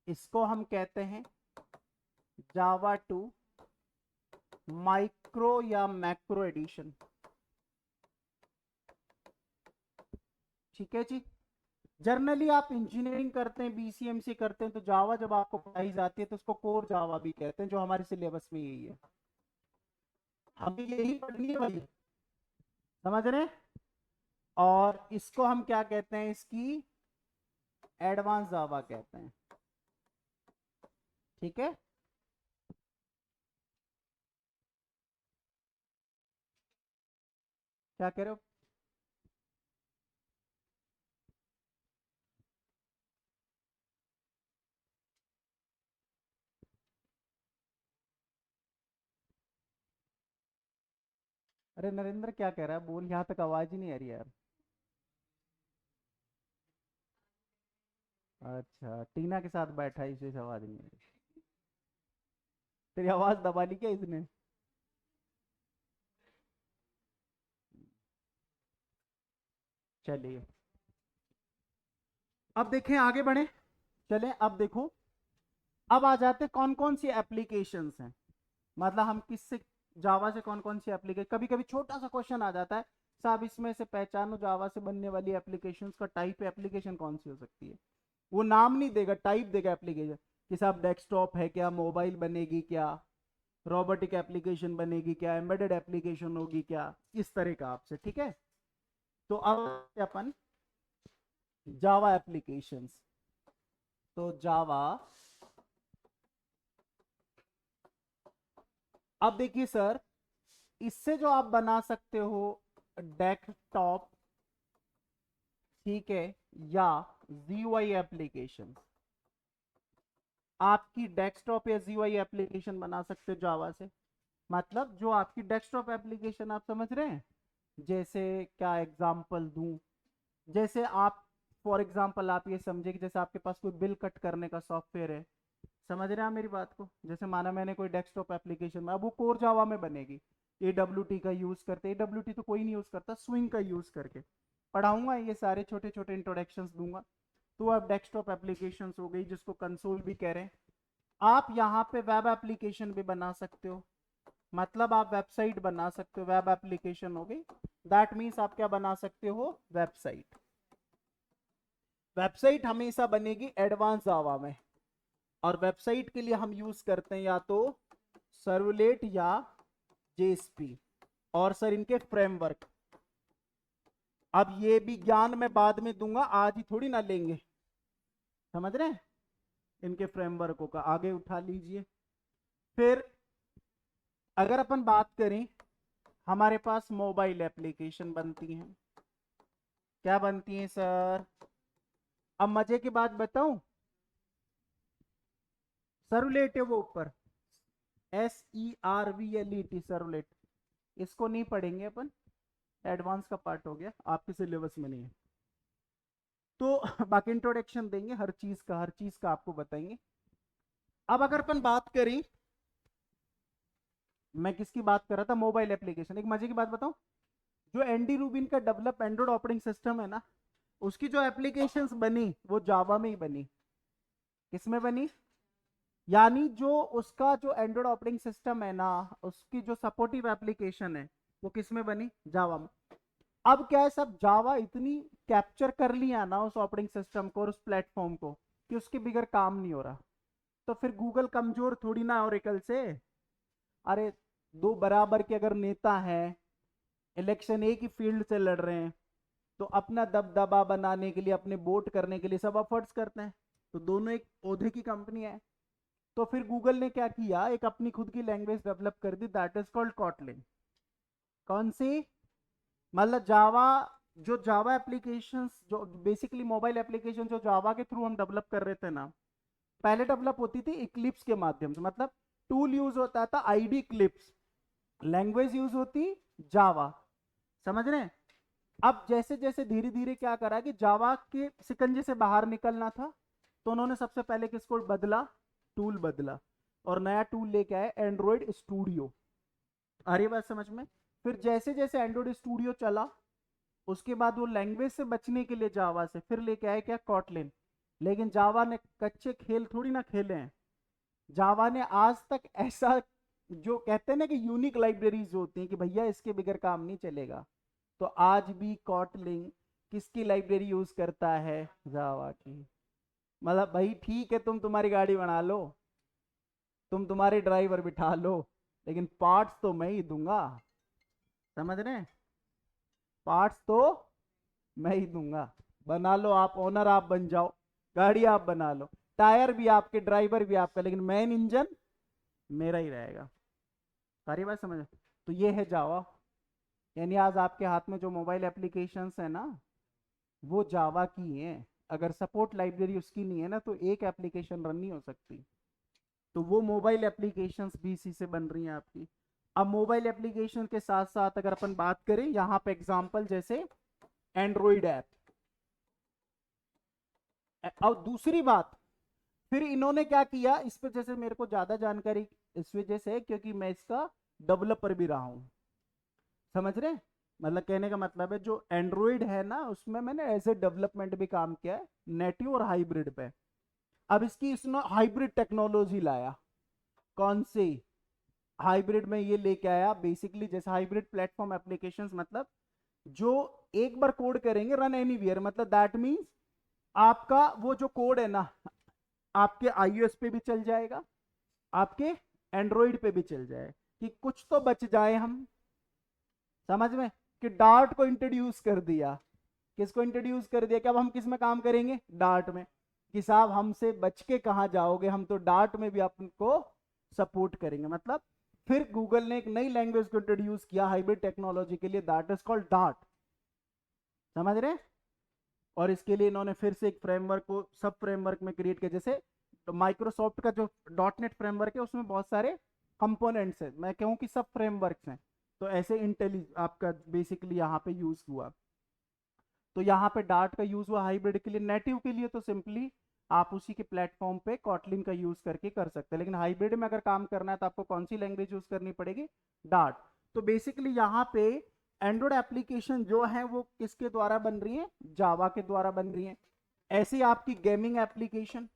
इसको हम कहते हैं जावा टू माइक्रो या मैक्रो एडिशन। ठीक है जी। जर्नली आप इंजीनियरिंग करते हैं, बीसीएमसी करते हैं, तो जावा जब आपको पढ़ाई जाती है तो उसको कोर जावा भी कहते हैं, जो हमारे सिलेबस में यही है। हमें यही पढ़नी है भाई, समझ रहे हैं। और इसको हम क्या कहते हैं, इसकी एडवांस जावा कहते हैं। ठीक है। क्या कह रहे हो? अरे नरेंद्र क्या कह रहा है, बोल, यहाँ तक आवाज ही नहीं आ रही यार। अच्छा, टीना के साथ बैठा है इसलिए आवाज नहीं आ रही। तेरी आवाज दबा ली क्या इसने? चलिए, अब देखें, आगे बढ़े। चले, अब देखो, अब आ जाते कौन कौन सी एप्लीकेशंस हैं। मतलब हम किससे, जावा से कौन कौन सी एप्लीकेशन, कभी कभी छोटा सा क्वेश्चन आ जाता है, साहब इसमें से पहचानो जावा से बनने वाली एप्लीकेशंस का टाइप, एप्लीकेशन कौन सी हो सकती है। वो नाम नहीं देगा, टाइप देगा एप्लीकेशन, कि साहब डेस्कटॉप है क्या, मोबाइल बनेगी क्या, रोबोटिक एप्लीकेशन बनेगी क्या, एम्बेडेड एप्लीकेशन होगी क्या, इस तरह का आपसे। ठीक है। तो अब अपन जावा एप्लीकेशंस, तो जावा, अब देखिए सर, इससे जो आप बना सकते हो डेस्कटॉप, ठीक है, या जीयूआई एप्लीकेशन, आपकी डेस्कटॉप या जीयूआई एप्लीकेशन बना सकते हो जावा से। मतलब जो आपकी डेस्कटॉप एप्लीकेशन, आप समझ रहे हैं, जैसे क्या एग्जांपल दूं, जैसे आप, फॉर एग्जांपल आप ये समझे कि जैसे आपके पास कोई बिल कट करने का सॉफ्टवेयर है, समझ रहे हैं आप मेरी बात को। जैसे माना मैंने कोई डेस्कटॉप एप्लीकेशन में, अब वो कोर जावा में बनेगी, AWT का यूज करते, AWT तो कोई नहीं यूज करता, स्विंग का यूज करके पढ़ाऊंगा, ये सारे छोटे छोटे इंट्रोडक्शंस दूंगा। तो अब डेस्कटॉप एप्लीकेशंस हो गई, जिसको कंसोल भी कह रहे हैं। आप यहाँ पे वेब एप्लीकेशन भी बना सकते हो, मतलब आप वेबसाइट बना सकते हो, वेब एप्लीकेशन हो गई। दैट मीन्स आप क्या बना सकते हो, वेबसाइट। वेबसाइट हमेशा बनेगी एडवांस जावा में, और वेबसाइट के लिए हम यूज करते हैं या तो सर्वलेट या जेएसपी, और सर इनके फ्रेमवर्क, अब ये भी ज्ञान मैं बाद में दूंगा, आज ही थोड़ी ना लेंगे, समझ रहे हैं। इनके फ्रेमवर्कों का आगे उठा लीजिए। फिर अगर अपन बात करें हमारे पास मोबाइल एप्लीकेशन बनती हैं। क्या बनती हैं सर? अब मजे की बात बताऊं, सर्वलेट है वो ऊपर, SERVLET, सर्वलेट। इसको नहीं पढ़ेंगे अपन, एडवांस का पार्ट हो गया, आपके सिलेबस में नहीं है। तो बाकी इंट्रोडक्शन देंगे हर चीज का आपको बताएंगे। अब अगर अपन बात करें, मैं किसकी बात कर रहा था, मोबाइल एप्लीकेशन। एक मजे की बात बताऊं, जो एंडी रूबिन का डेवलप एंड्रॉइड ऑपरेटिंग सिस्टम है ना, उसकी जो एप्लीकेशंस बनी वो जावा में ही बनी। किसमें बनी? यानी जो उसका जो एंड्रॉइड ऑपरेटिंग सिस्टम है ना, उसकी जो सपोर्टिव एप्लीकेशन है वो किसमें बनी? जावा में। अब क्या है, सब जावा इतनी कैप्चर कर लिया ना उस ऑपरेटिंग सिस्टम को और उस प्लेटफॉर्म को, कि उसके बगैर काम नहीं हो रहा। तो फिर गूगल कमजोर थोड़ी ना ओरेकल से। अरे, दो बराबर के अगर नेता हैं, इलेक्शन एक ही फील्ड से लड़ रहे हैं, तो अपना दबदबा बनाने के लिए, अपने वोट करने के लिए सब एफर्ट्स करते हैं। तो दोनों एक ओहदे की कंपनी है। तो फिर गूगल ने क्या किया, एक अपनी खुद की लैंग्वेज डेवलप कर दी, दैट इज कॉल्ड कॉटलिन। कौन सी? मतलब जावा, जो जावा एप्लीकेशंस, जो बेसिकली मोबाइल एप्लीकेशन जो जावा के थ्रू हम डेवलप कर रहे थे ना, पहले डेवलप होती थी इक्लिप्स के माध्यम से। मतलब टूल यूज होता था आईडी इक्लिप्स, लैंग्वेज यूज होती जावा। समझ रहे हैं? अब जैसे जैसे धीरे धीरे क्या करा कि जावा के सिकंजे से बाहर निकलना था, तो उन्होंने सबसे पहले किसको बदला? टूल बदला। और नया टूल लेके आए एंड्रॉइड स्टूडियो। आ रही बात समझ में? फिर जैसे जैसे एंड्रॉइड स्टूडियो चला, उसके बाद वो लैंग्वेज से बचने के लिए जावा से फिर लेके आए क्या? कॉटलिन। लेकिन जावा ने कच्चे खेल थोड़ी ना खेले हैं। जावा ने आज तक ऐसा, जो कहते हैं ना कि यूनिक लाइब्रेरीज होती हैं कि भैया इसके बगैर काम नहीं चलेगा, तो आज भी कॉटलिन किसकी लाइब्रेरी यूज करता है? जावा की। मतलब भाई ठीक है, तुम तुम्हारी गाड़ी बना लो, तुम तुम्हारे ड्राइवर बिठा लो, लेकिन पार्ट्स तो मैं ही दूंगा। समझ रहे हैं? पार्ट्स तो मैं ही दूंगा। बना लो, आप ओनर आप बन जाओ, गाड़ी आप बना लो, टायर भी आपके, ड्राइवर भी आपका, लेकिन मेन इंजन मेरा ही रहेगा। सारी बात समझ? तो ये है जावा। यानी आज आपके हाथ में जो मोबाइल एप्लीकेशंस है ना, वो जावा की हैं। अगर सपोर्ट लाइब्रेरी उसकी नहीं है ना, तो एक एप्लीकेशन रन नहीं हो सकती। तो वो मोबाइल एप्लीकेशंस भी इसी से बन रही हैं आपकी। अब मोबाइल एप्लीकेशन के साथ साथ अगर अपन बात करें यहाँ पे एग्जांपल, जैसे एंड्रॉइड ऐप। और दूसरी बात, फिर इन्होंने क्या किया इस पर, जैसे मेरे को ज्यादा जानकारी इस वजह से है क्योंकि मैं इसका डेवलपर भी रहा हूं। समझ रहे हैं? मतलब कहने का मतलब है, जो एंड्रॉइड है ना, उसमें मैंने एज ए डेवलपमेंट भी काम किया है, नेटिव और हाइब्रिड पे। अब इसकी इसने हाइब्रिड टेक्नोलॉजी लाया। कौन सी? हाइब्रिड में ये लेके आया बेसिकली, जैसे हाइब्रिड प्लेटफॉर्म एप्लीकेशंस, मतलब जो एक बार कोड करेंगे रन एनीवेयर, मतलब दैट मींस आपका वो जो कोड है ना, आपके आईओएस पे भी चल जाएगा, आपके एंड्रॉइड पे भी चल जाए, कि कुछ तो बच जाए हम। समझ में? कि डार्ट को इंट्रोड्यूस कर दिया। किसको इंट्रोड्यूस कर दिया कि अब हम किस में काम करेंगे? डार्ट में। कि साहब हमसे बच के कहां जाओगे, हम तो डार्ट में भी आपको सपोर्ट करेंगे। मतलब फिर गूगल ने एक नई लैंग्वेज को इंट्रोड्यूस किया हाइब्रिड टेक्नोलॉजी के लिए, दैट इज कॉल्ड डार्ट। समझ रहे हैं? और इसके लिए इन्होंने फिर से एक फ्रेमवर्क को सब फ्रेमवर्क में क्रिएट किया। जैसे माइक्रोसॉफ्ट का जो डॉट नेट फ्रेमवर्क है, उसमें बहुत सारे कंपोनेंट्स हैं, मैं कहूँ कि सब फ्रेमवर्क्स हैं। तो ऐसे इंटेली आपका बेसिकली यहाँ पे यूज हुआ। तो यहाँ पे डार्ट का यूज हुआ हाइब्रिड के लिए। नेटिव के लिए तो सिंपली आप उसी के प्लेटफॉर्म पे कॉटलिन का यूज करके कर सकते हैं, लेकिन हाइब्रिड में अगर काम करना है तो आपको कौन सी लैंग्वेज यूज करनी पड़ेगी? डार्ट। तो बेसिकली यहाँ पे एंड्रॉइड एप्लीकेशन जो है वो किसके द्वारा बन रही है? जावा के द्वारा बन रही है। ऐसी आपकी गेमिंग एप्लीकेशन,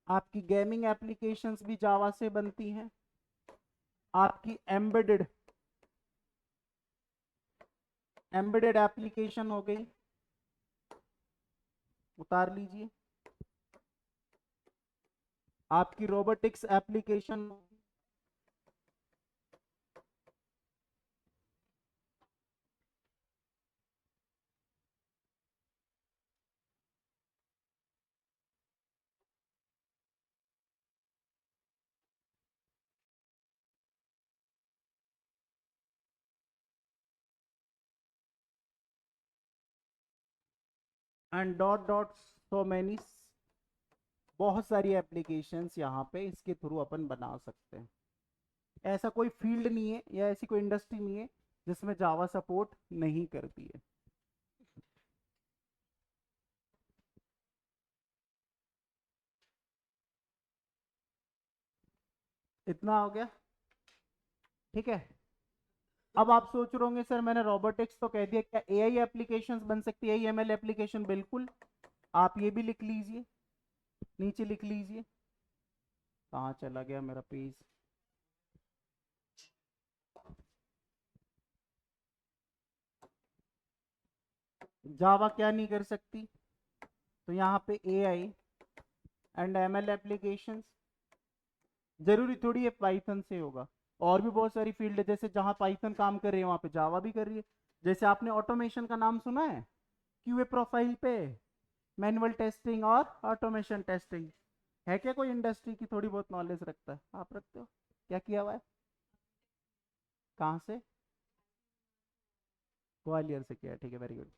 आपकी गेमिंग एप्लीकेशंस भी जावा से बनती हैं। आपकी एम्बेडेड एम्बेडेड एप्लीकेशन हो गई, उतार लीजिए। आपकी robotics application, and dot dot so many, बहुत सारी एप्लीकेशंस यहाँ पे इसके थ्रू अपन बना सकते हैं। ऐसा कोई फील्ड नहीं है या ऐसी कोई इंडस्ट्री नहीं है जिसमें जावा सपोर्ट नहीं करती है। इतना हो गया, ठीक है। अब आप सोच रहे होंगे सर मैंने रोबोटिक्स तो कह दिया, क्या एआई एप्लीकेशंस बन सकती है, एमएल एप्लीकेशन? बिल्कुल, आप ये भी लिख लीजिए, नीचे लिख लीजिए। कहाँ चला गया मेरा पेज? जावा क्या नहीं कर सकती? तो यहाँ पे एआई एंड एमएल एप्लीकेशंस, जरूरी थोड़ी है पाइथन से होगा। और भी बहुत सारी फील्ड है, जैसे जहाँ पाइथन काम कर रही है वहाँ पे जावा भी कर रही है। जैसे आपने ऑटोमेशन का नाम सुना है, क्यूए प्रोफाइल पे मैनुअल टेस्टिंग और ऑटोमेशन टेस्टिंग, है क्या कोई इंडस्ट्री की थोड़ी बहुत नॉलेज रखता है? आप रखते हो? क्या किया हुआ है? कहाँ से? ग्वालियर से किया है, ठीक है, वेरी गुड।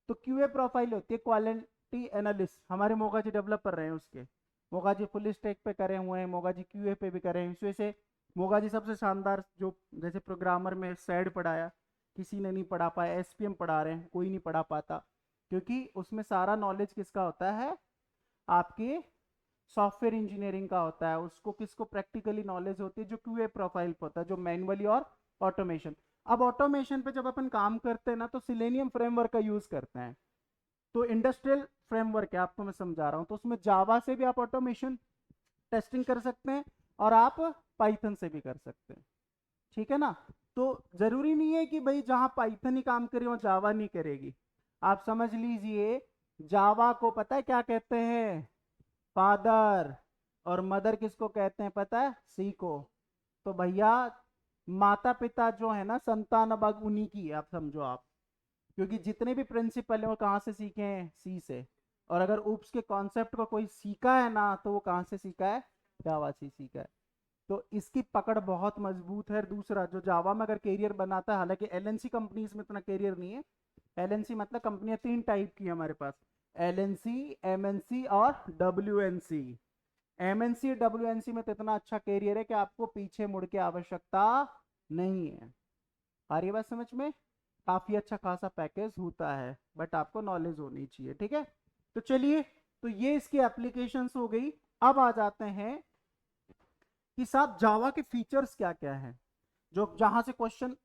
तो क्यूए प्रोफाइल होती है क्वालिटी एनालिस्ट, हमारे मोगा जी डेवलप कर रहे हैं उसके। मोगा जी फुल स्टैक पे करे हुए हैं, मोगा जी क्यूए पे भी करे हैं। इस वजह से मोगा जी सबसे शानदार, जो जैसे प्रोग्रामर में सैड पढ़ाया, किसी ने नहीं पढ़ा पाया, एसपीएम पढ़ा रहे हैं, कोई नहीं पढ़ा पाता, क्योंकि उसमें सारा नॉलेज किसका होता है? आपके सॉफ्टवेयर इंजीनियरिंग का होता है। उसको किसको प्रैक्टिकली नॉलेज होती है? जो क्यूए प्रोफाइल पे होता है, जो मैनुअली और ऑटोमेशन। अब ऑटोमेशन पे जब अपन काम करते हैं ना, तो सिलेनियम फ्रेमवर्क का यूज करते हैं। तो इंडस्ट्रियल फ्रेमवर्क है, आपको मैं समझा रहा हूँ। तो उसमें जावा से भी आप ऑटोमेशन टेस्टिंग कर सकते हैं और आप पाइथन से भी कर सकते हैं, ठीक है ना। तो जरूरी नहीं है कि भाई जहां पाइथन ही काम करे वहां जावा नहीं करेगी। आप समझ लीजिए, जावा को पता है क्या कहते हैं? फादर। और मदर किसको कहते हैं पता है? सी को। तो भैया, माता पिता जो है ना, संतान अब उन्हीं की है, आप समझो आप। क्योंकि जितने भी प्रिंसिपल हैं वो कहाँ से सीखे हैं? सी से। और अगर उप्स के कॉन्सेप्ट को कोई सीखा है ना, तो वो कहाँ से सीखा है? जावा से सीखा है। तो इसकी पकड़ बहुत मजबूत है। दूसरा, जो जावा में अगर कैरियर बनाता है, हालांकि एलएनसी कंपनीज में इतना कैरियर नहीं है। एलएनसी मतलब कंपनियां तीन टाइप की है हमारे पास, एलएनसी, एमएनसी और डब्ल्यूएनसी। एमएनसी डब्ल्यूएनसी में तो इतना अच्छा कैरियर है कि आपको पीछे मुड़ के आवश्यकता नहीं है। आ रही है बात समझ में? काफी अच्छा खासा पैकेज होता है, बट आपको नॉलेज होनी चाहिए, ठीक है। तो चलिए, तो ये इसकी एप्लीकेशंस हो गई। अब आ जाते हैं कि साहब जावा के फीचर्स क्या क्या हैं, जो जहां से क्वेश्चन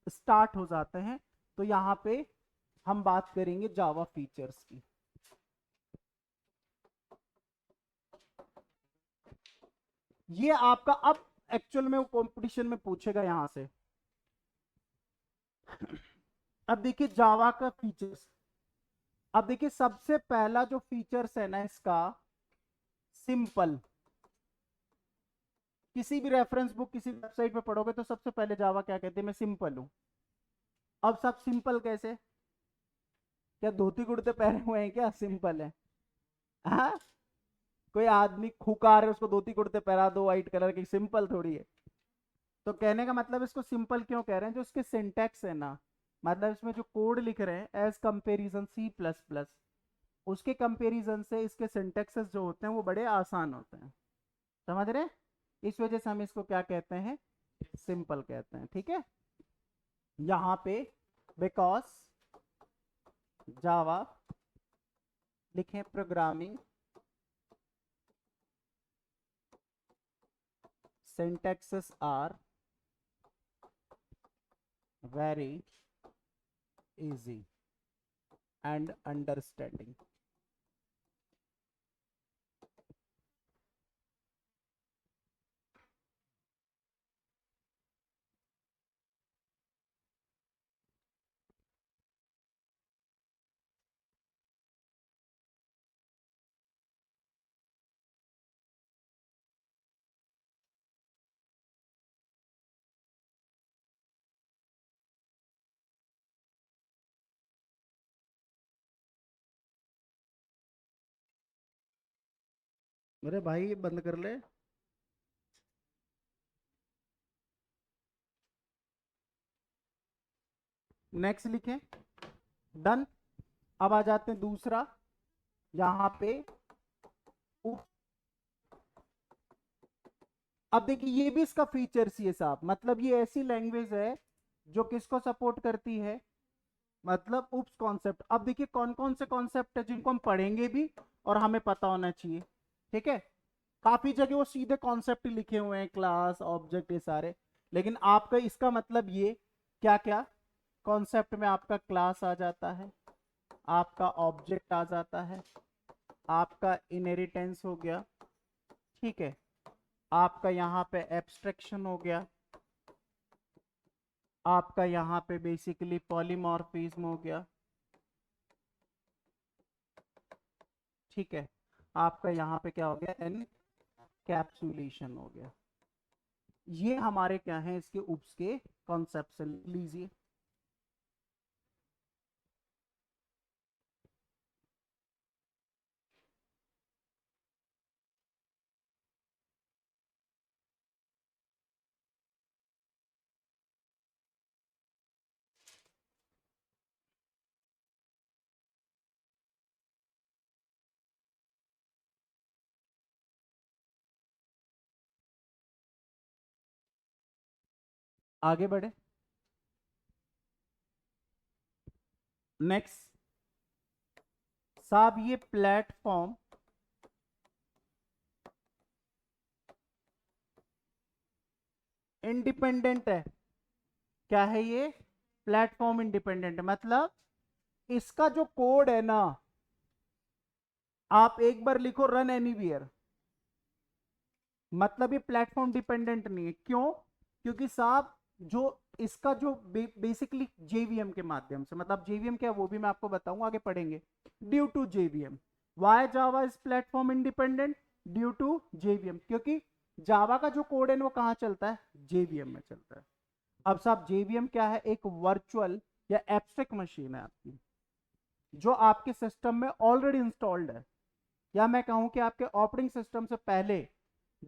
स्टार्ट हो जाते हैं। तो यहां पे हम बात करेंगे जावा फीचर्स की। ये आपका अब एक्चुअल में वो कंपटीशन में पूछेगा यहां से। अब देखिए जावा का फीचर्स। अब देखिए सबसे पहला जो फीचर्स है ना इसका, सिंपल। किसी भी रेफरेंस बुक, किसी वेबसाइट पे पढ़ोगे तो सबसे पहले जावा क्या कहते हैं? मैं सिंपल हूं। अब सब सिंपल कैसे? क्या धोती कुर्ते पहने हुए हैं क्या? सिंपल है? हाँ? कोई आदमी खुकार है, उसको धोती कुर्ते पहना दो व्हाइट कलर की, सिंपल थोड़ी है। तो कहने का मतलब इसको सिंपल क्यों कह रहे हैं? जो इसके सिंटैक्स है ना, मतलब इसमें जो कोड लिख रहे हैं as comparison C plus plus, उसके कंपेरिजन से इसके सिंटैक्सेस जो होते हैं वो बड़े आसान होते हैं। समझ रहे हैं? इस वजह से हम इसको क्या कहते हैं? सिंपल कहते हैं, ठीक है। यहाँ पे बिकॉज जावा लिखें programming syntaxes are very easy and understanding। अरे भाई ये बंद कर ले। नेक्स्ट लिखें, डन। अब आ जाते हैं दूसरा, यहाँ पे अब देखिए ये भी इसका फीचर्स ही है साहब, मतलब ये ऐसी लैंग्वेज है जो किसको सपोर्ट करती है, मतलब उप्स कॉन्सेप्ट। अब देखिए कौन कौन से कॉन्सेप्ट है जिनको हम पढ़ेंगे भी और हमें पता होना चाहिए, ठीक है। काफी जगह वो सीधे कॉन्सेप्ट ही लिखे हुए हैं, क्लास ऑब्जेक्ट ये सारे, लेकिन आपका इसका मतलब ये क्या क्या कॉन्सेप्ट में आपका क्लास आ जाता है, आपका ऑब्जेक्ट आ जाता है, आपका इनहेरिटेंस हो गया, ठीक है, आपका यहाँ पे एब्स्ट्रैक्शन हो गया, आपका यहाँ पे बेसिकली पॉलीमॉर्फिज्म हो गया, ठीक है, आपका यहाँ पे क्या हो गया, एनकैप्सुलेशन हो गया। ये हमारे क्या हैं इसके उप्स के कॉन्सेप्ट से लीजिए। आगे बढ़े, नेक्स्ट साहब ये प्लेटफॉर्म इंडिपेंडेंट है। क्या है ये, प्लेटफॉर्म इंडिपेंडेंट, मतलब इसका जो कोड है ना, आप एक बार लिखो रन एनीवेयर, मतलब ये प्लेटफॉर्म डिपेंडेंट नहीं है। क्यों, क्योंकि साहब जो इसका जो बेसिकली जेवीएम के माध्यम से, मतलब जेवीएम क्या है वो भी मैं आपको बताऊंगा, आगे पढ़ेंगे। Due to JVM, why Java is platform independent, due to JVM, क्योंकि जावा का जो कोड है वो कहां चलता है, जेवीएम में चलता है। अब साहब जेवीएम क्या है, एक वर्चुअल या एब्स्ट्रैक्ट मशीन है आपकी, जो आपके सिस्टम में ऑलरेडी इंस्टॉल्ड है, या मैं कहूं कि आपके ऑपरेटिंग सिस्टम से पहले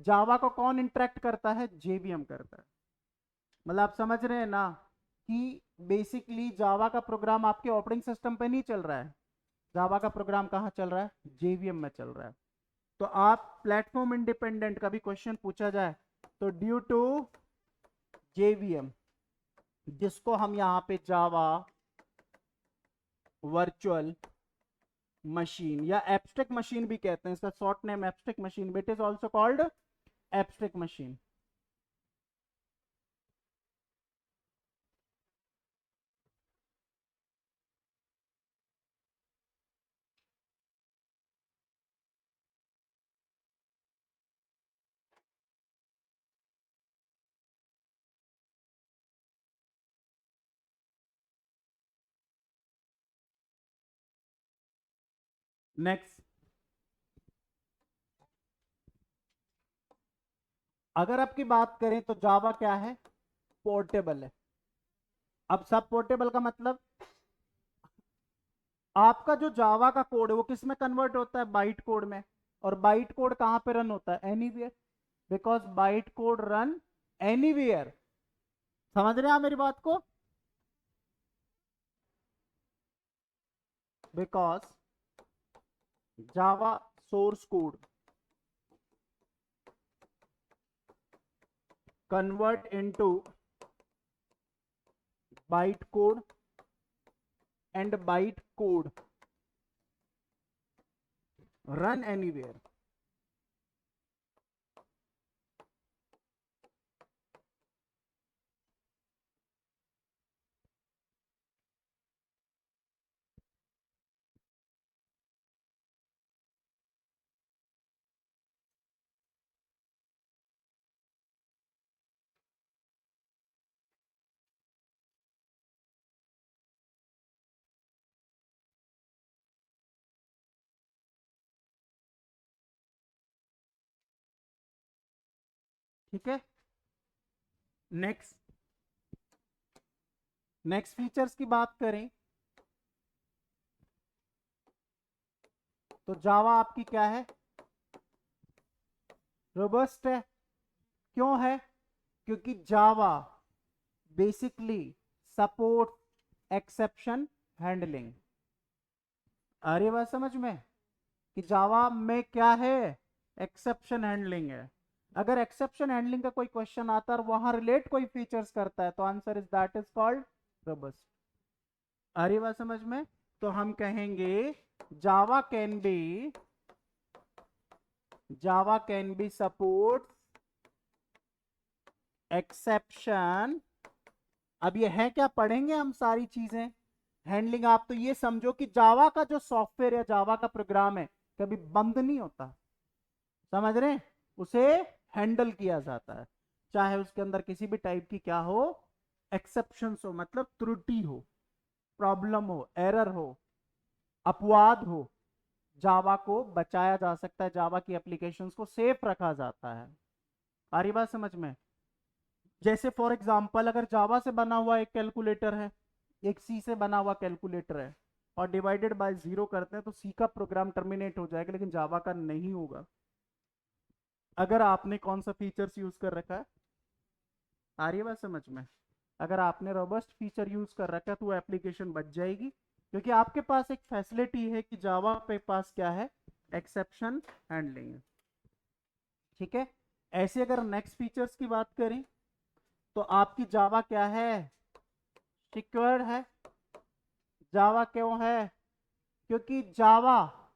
जावा को कौन इंटरेक्ट करता है, जेवीएम करता है। मतलब आप समझ रहे हैं ना कि बेसिकली जावा का प्रोग्राम आपके ऑपरेटिंग सिस्टम पे नहीं चल रहा है, जावा का प्रोग्राम कहां चल रहा है, जेवीएम में चल रहा है। तो आप प्लेटफॉर्म इंडिपेंडेंट का भी क्वेश्चन पूछा जाए तो ड्यू टू जेवीएम, जिसको हम यहां पे जावा वर्चुअल मशीन या एब्स्ट्रैक्ट मशीन भी कहते हैं, इसका short name abstract machine, it is also called abstract machine. Next, अगर आपकी बात करें तो जावा क्या है, पोर्टेबल है। अब सब पोर्टेबल का मतलब आपका जो जावा का कोड है वो किस में कन्वर्ट होता है, बाइट कोड में, और बाइट कोड कहां पे रन होता है, anywhere, because byte code run anywhere. समझ रहे हैं आप मेरी बात को, because Java source code convert into byte code and byte code run anywhere। ठीक है, नेक्स्ट, नेक्स्ट फीचर्स की बात करें तो जावा आपकी क्या है, रोबस्ट है। क्यों है, क्योंकि जावा बेसिकली सपोर्ट एक्सेप्शन हैंडलिंग। आ रही बात समझ में, कि जावा में क्या है, एक्सेप्शन हैंडलिंग है। अगर एक्सेप्शन हैंडलिंग का कोई क्वेश्चन आता है और वहां रिलेट कोई फीचर्स करता है तो answer is that is called robust. आ रही बात समझ में? तो हम कहेंगे Java can be support exception. अब ये है क्या, पढ़ेंगे हम सारी चीजें हैंडलिंग। आप तो ये समझो कि जावा का जो सॉफ्टवेयर या जावा का प्रोग्राम है कभी बंद नहीं होता, समझ रहे हैं? उसे हैंडल किया जाता है, चाहे उसके अंदर किसी भी टाइप की क्या हो, एक्सेप्शंस हो, मतलब त्रुटि हो, प्रॉब्लम हो, एरर हो, अपवाद हो, जावा को बचाया जा सकता है, जावा की एप्लीकेशंस को सेफ रखा जाता है। आ रही बात समझ में? जैसे फॉर एग्जांपल अगर जावा से बना हुआ एक कैलकुलेटर है, एक सी से बना हुआ कैलकुलेटर है, और डिवाइडेड बाय जीरो करते हैं तो सी का प्रोग्राम टर्मिनेट हो जाएगा, लेकिन जावा का नहीं होगा। अगर आपने कौन सा फीचर्स यूज कर रखा है, आ रही है बात समझ में? अगर आपने रोबस्ट फीचर यूज कर रखा है तो वो एप्लीकेशन बच जाएगी, क्योंकि आपके पास एक फैसिलिटी है कि जावा पे पास क्या है, एक्सेप्शन हैंडलिंग। ठीक है। ऐसे अगर नेक्स्ट फीचर्स की बात करें तो आपकी जावा क्या है, सिक्योर है। जावा क्यों है? क्योंकि जावा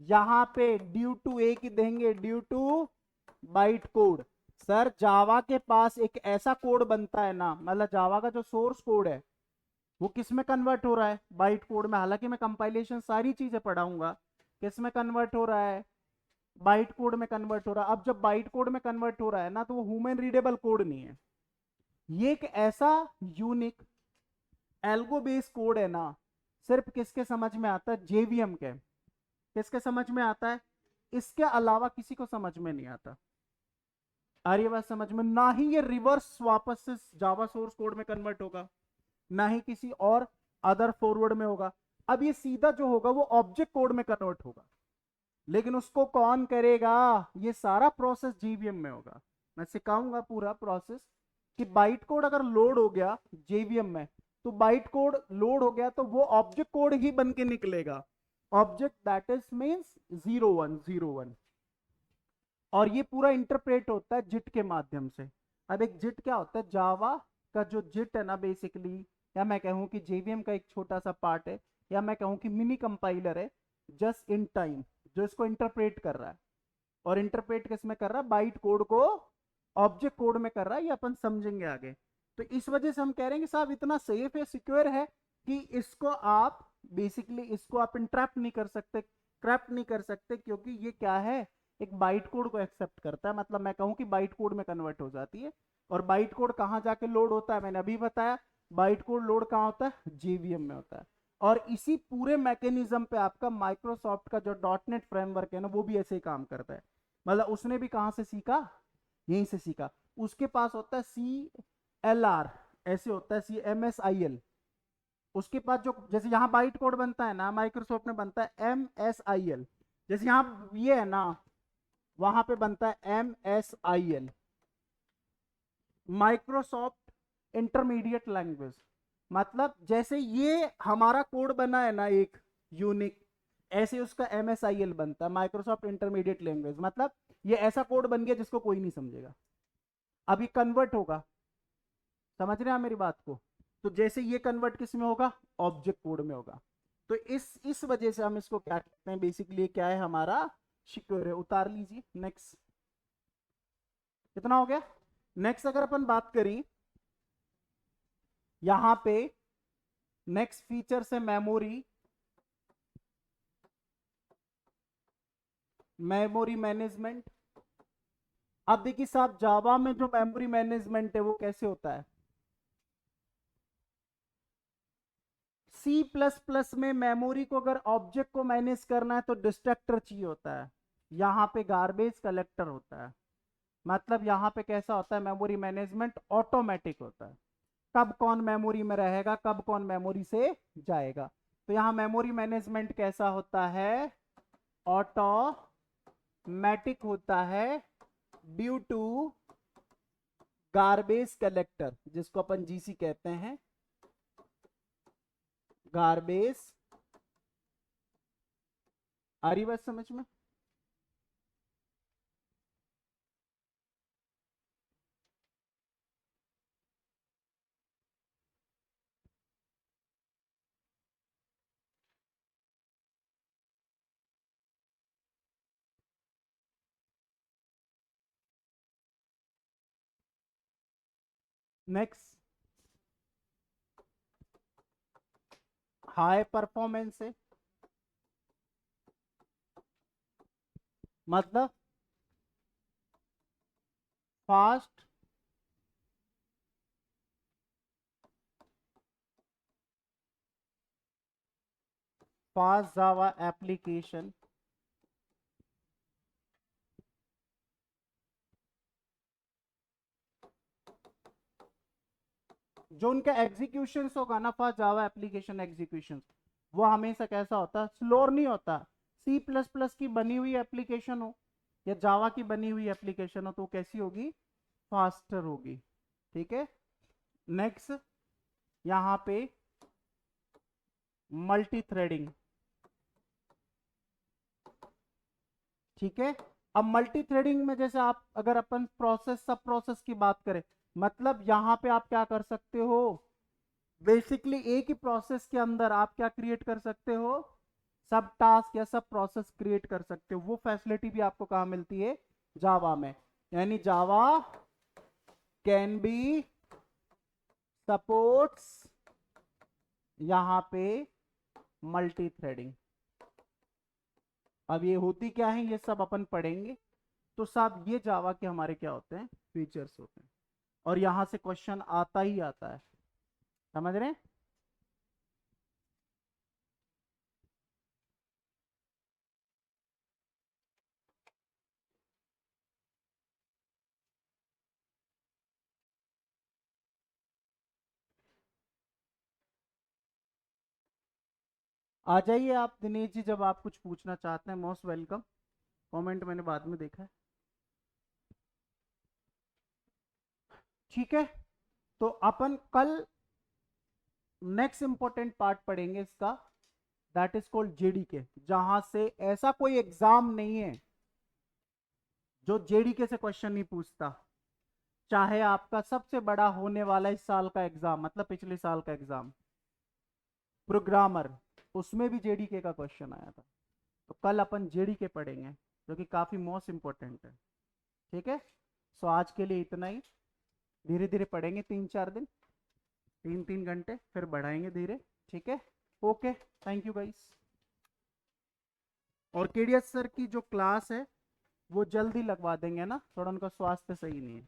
यहां पे ड्यू टू एक ही देंगे, due to byte code. Sir Java के पास एक ऐसा कोड बनता है ना, मतलब जावा का जो सोर्स कोड है वो किस में कन्वर्ट हो रहा है, बाइट कोड में। हालांकि मैं कंपाइलेशन सारी चीजें पढ़ाऊंगा, किस में कन्वर्ट हो रहा है, बाइट कोड में कन्वर्ट हो रहा है। अब जब बाइट कोड में कन्वर्ट हो रहा है ना, तो वो ह्यूमन रीडेबल कोड नहीं है, ये एक ऐसा यूनिक एल्गो बेस्ड कोड है ना, सिर्फ किसके समझ में आता है, जेवीएम के। किसके समझ में आता है, इसके अलावा किसी को समझ में नहीं आता। आ रही है बात समझ में? ना ही ये रिवर्स वापस से जावा सोर्स कोड में कन्वर्ट होगा, ना ही किसी और अदर फॉरवर्ड में होगा। अब ये सीधा जो होगा वो ऑब्जेक्ट कोड में कन्वर्ट होगा, लेकिन उसको कौन करेगा, ये सारा प्रोसेस जेवीएम में होगा। मैं सिखाऊंगा पूरा प्रोसेस कि बाइट कोड अगर लोड हो गया जेवीएम में, तो बाइट कोड लोड हो गया तो वो ऑब्जेक्ट कोड ही बन के निकलेगा, ऑब्जेक्ट दैट इज मींस 0101। और ये पूरा इंटरप्रेट होता है जिट के माध्यम से। अब एक जिट क्या होता है, जावा का जो जिट है ना बेसिकली, या मैं कहूं कि जेवीएम का एक छोटा सा पार्ट है, या मैं कहूं कि मिनी कंपाइलर है, जस्ट इन टाइम, जो इसको इंटरप्रेट कर रहा है। और इंटरप्रेट किस में कर रहा है, बाइट कोड को ऑब्जेक्ट कोड में कर रहा है, ये अपन समझेंगे आगे। तो इस वजह से हम कह रहे हैं कि साहब इतना सेफ है, सिक्योर है कि इसको आप बेसिकली इसको आप इंट्रैप नहीं कर सकते, क्रैप नहीं कर सकते, क्योंकि ये क्या है, एक बाइट कोड को एक्सेप्ट करता है। मतलब मैं कहूं कि बाइट कोड में कन्वर्ट हो जाती है। और बाइट कोड कहां जाके लोड होता है, मैंने अभी बताया, बाइट कोड लोड कहां होता है, जेवीएम में होता है। और इसी पूरे मैकेनिज्म पे आपका माइक्रोसॉफ्ट का जो डॉटनेट फ्रेमवर्क है ना, वो भी ऐसे ही काम करता है। मतलब उसने भी कहां से सीखा, यहीं से सीखा। उसके पास होता है CLR, ऐसे होता है CMSIL। उसके पास जो, जैसे यहाँ बाइट कोड बनता है ना माइक्रोसॉफ्ट में, बनता है MSIL। जैसे यहाँ ये है ना, वहां पे बनता है MSIL, माइक्रोसॉफ्ट इंटरमीडिएट लैंग्वेज। मतलब जैसे ये हमारा कोड बना है ना एक यूनिक, ऐसे उसका MSIL बनता है, माइक्रोसॉफ्ट इंटरमीडिएट लैंग्वेज। मतलब ये ऐसा कोड बन गया जिसको कोई नहीं समझेगा। अब ये कन्वर्ट होगा, समझ रहे हैं आप मेरी बात को? तो जैसे ये कन्वर्ट किस में होगा, ऑब्जेक्ट कोड में होगा। तो इस वजह से हम इसको क्या कहते हैं, बेसिकली क्या है हमारा, सिक्योर है। उतार लीजिए नेक्स्ट। कितना हो गया? नेक्स्ट अगर अपन बात करें यहां पे, नेक्स्ट फीचर से मेमोरी, मेमोरी मैनेजमेंट। अब देखिए साहब, जावा में जो मेमोरी मैनेजमेंट है वो कैसे होता है, C++ में मेमोरी को अगर ऑब्जेक्ट को मैनेज करना है तो डिस्ट्रक्टर चाहिए होता है, यहां पे गार्बेज कलेक्टर होता है। मतलब यहां पे कैसा होता है, मेमोरी मैनेजमेंट ऑटोमेटिक होता है, कब कौन मेमोरी में रहेगा, कब कौन मेमोरी से जाएगा। तो यहां मेमोरी मैनेजमेंट कैसा होता है, ऑटोमेटिक होता है, ड्यू टू गार्बेज कलेक्टर, जिसको अपन GC कहते हैं, गार्बेज आ रही बात समझ में? नेक्स्ट, हाई परफॉर्मेंस है मतलब फास्ट फास्ट जावा एप्लीकेशन जो उनका एग्जीक्यूशन होगा ना, फास्ट जावा एप्लीकेशन एग्जीक्यूशन, वो हमेशा कैसा होता है, स्लोर नहीं होता। सी प्लस प्लस की बनी हुई एप्लीकेशन हो या जावा की बनी हुई एप्लीकेशन हो तो कैसी होगी, फास्टर होगी। ठीक है, नेक्स्ट यहां पे मल्टी थ्रेडिंग। ठीक है, अब मल्टी थ्रेडिंग में जैसे आप अगर अपन प्रोसेस सब प्रोसेस की बात करें, मतलब यहां पे आप क्या कर सकते हो, बेसिकली एक ही प्रोसेस के अंदर आप क्या क्रिएट कर सकते हो, सब टास्क या सब प्रोसेस क्रिएट कर सकते हो। वो फैसिलिटी भी आपको कहां मिलती है, जावा में। यानी जावा कैन बी सपोर्ट्स यहां पे मल्टी थ्रेडिंग। अब ये होती क्या है, ये सब अपन पढ़ेंगे। तो सब ये जावा के हमारे क्या होते हैं, फीचर्स होते हैं, और यहां से क्वेश्चन आता ही आता है। समझ रहे हैं? आ जाइए आप दिनेश जी, जब आप कुछ पूछना चाहते हैं, मोस्ट वेलकम। कमेंट मैंने बाद में देखा है। ठीक है, तो अपन कल नेक्स्ट इंपॉर्टेंट पार्ट पढ़ेंगे इसका, दैट इज कॉल्ड जेडीके, जहां से ऐसा कोई एग्जाम नहीं है जो जेडीके से क्वेश्चन नहीं पूछता। चाहे आपका सबसे बड़ा होने वाला इस साल का एग्जाम, मतलब पिछले साल का एग्जाम प्रोग्रामर, उसमें भी जेडीके का क्वेश्चन आया था। तो कल अपन जेडीके पढ़ेंगे जो कि काफी मोस्ट इंपॉर्टेंट है। ठीक है, सो आज के लिए इतना ही। धीरे धीरे पढ़ेंगे, 3-4 दिन, 3-3 घंटे, फिर बढ़ाएंगे धीरे। ठीक है, ओके, थैंक यू गाइस। और केडीएस सर की जो क्लास है वो जल्दी लगवा देंगे ना, थोड़ा उनका स्वास्थ्य सही नहीं है।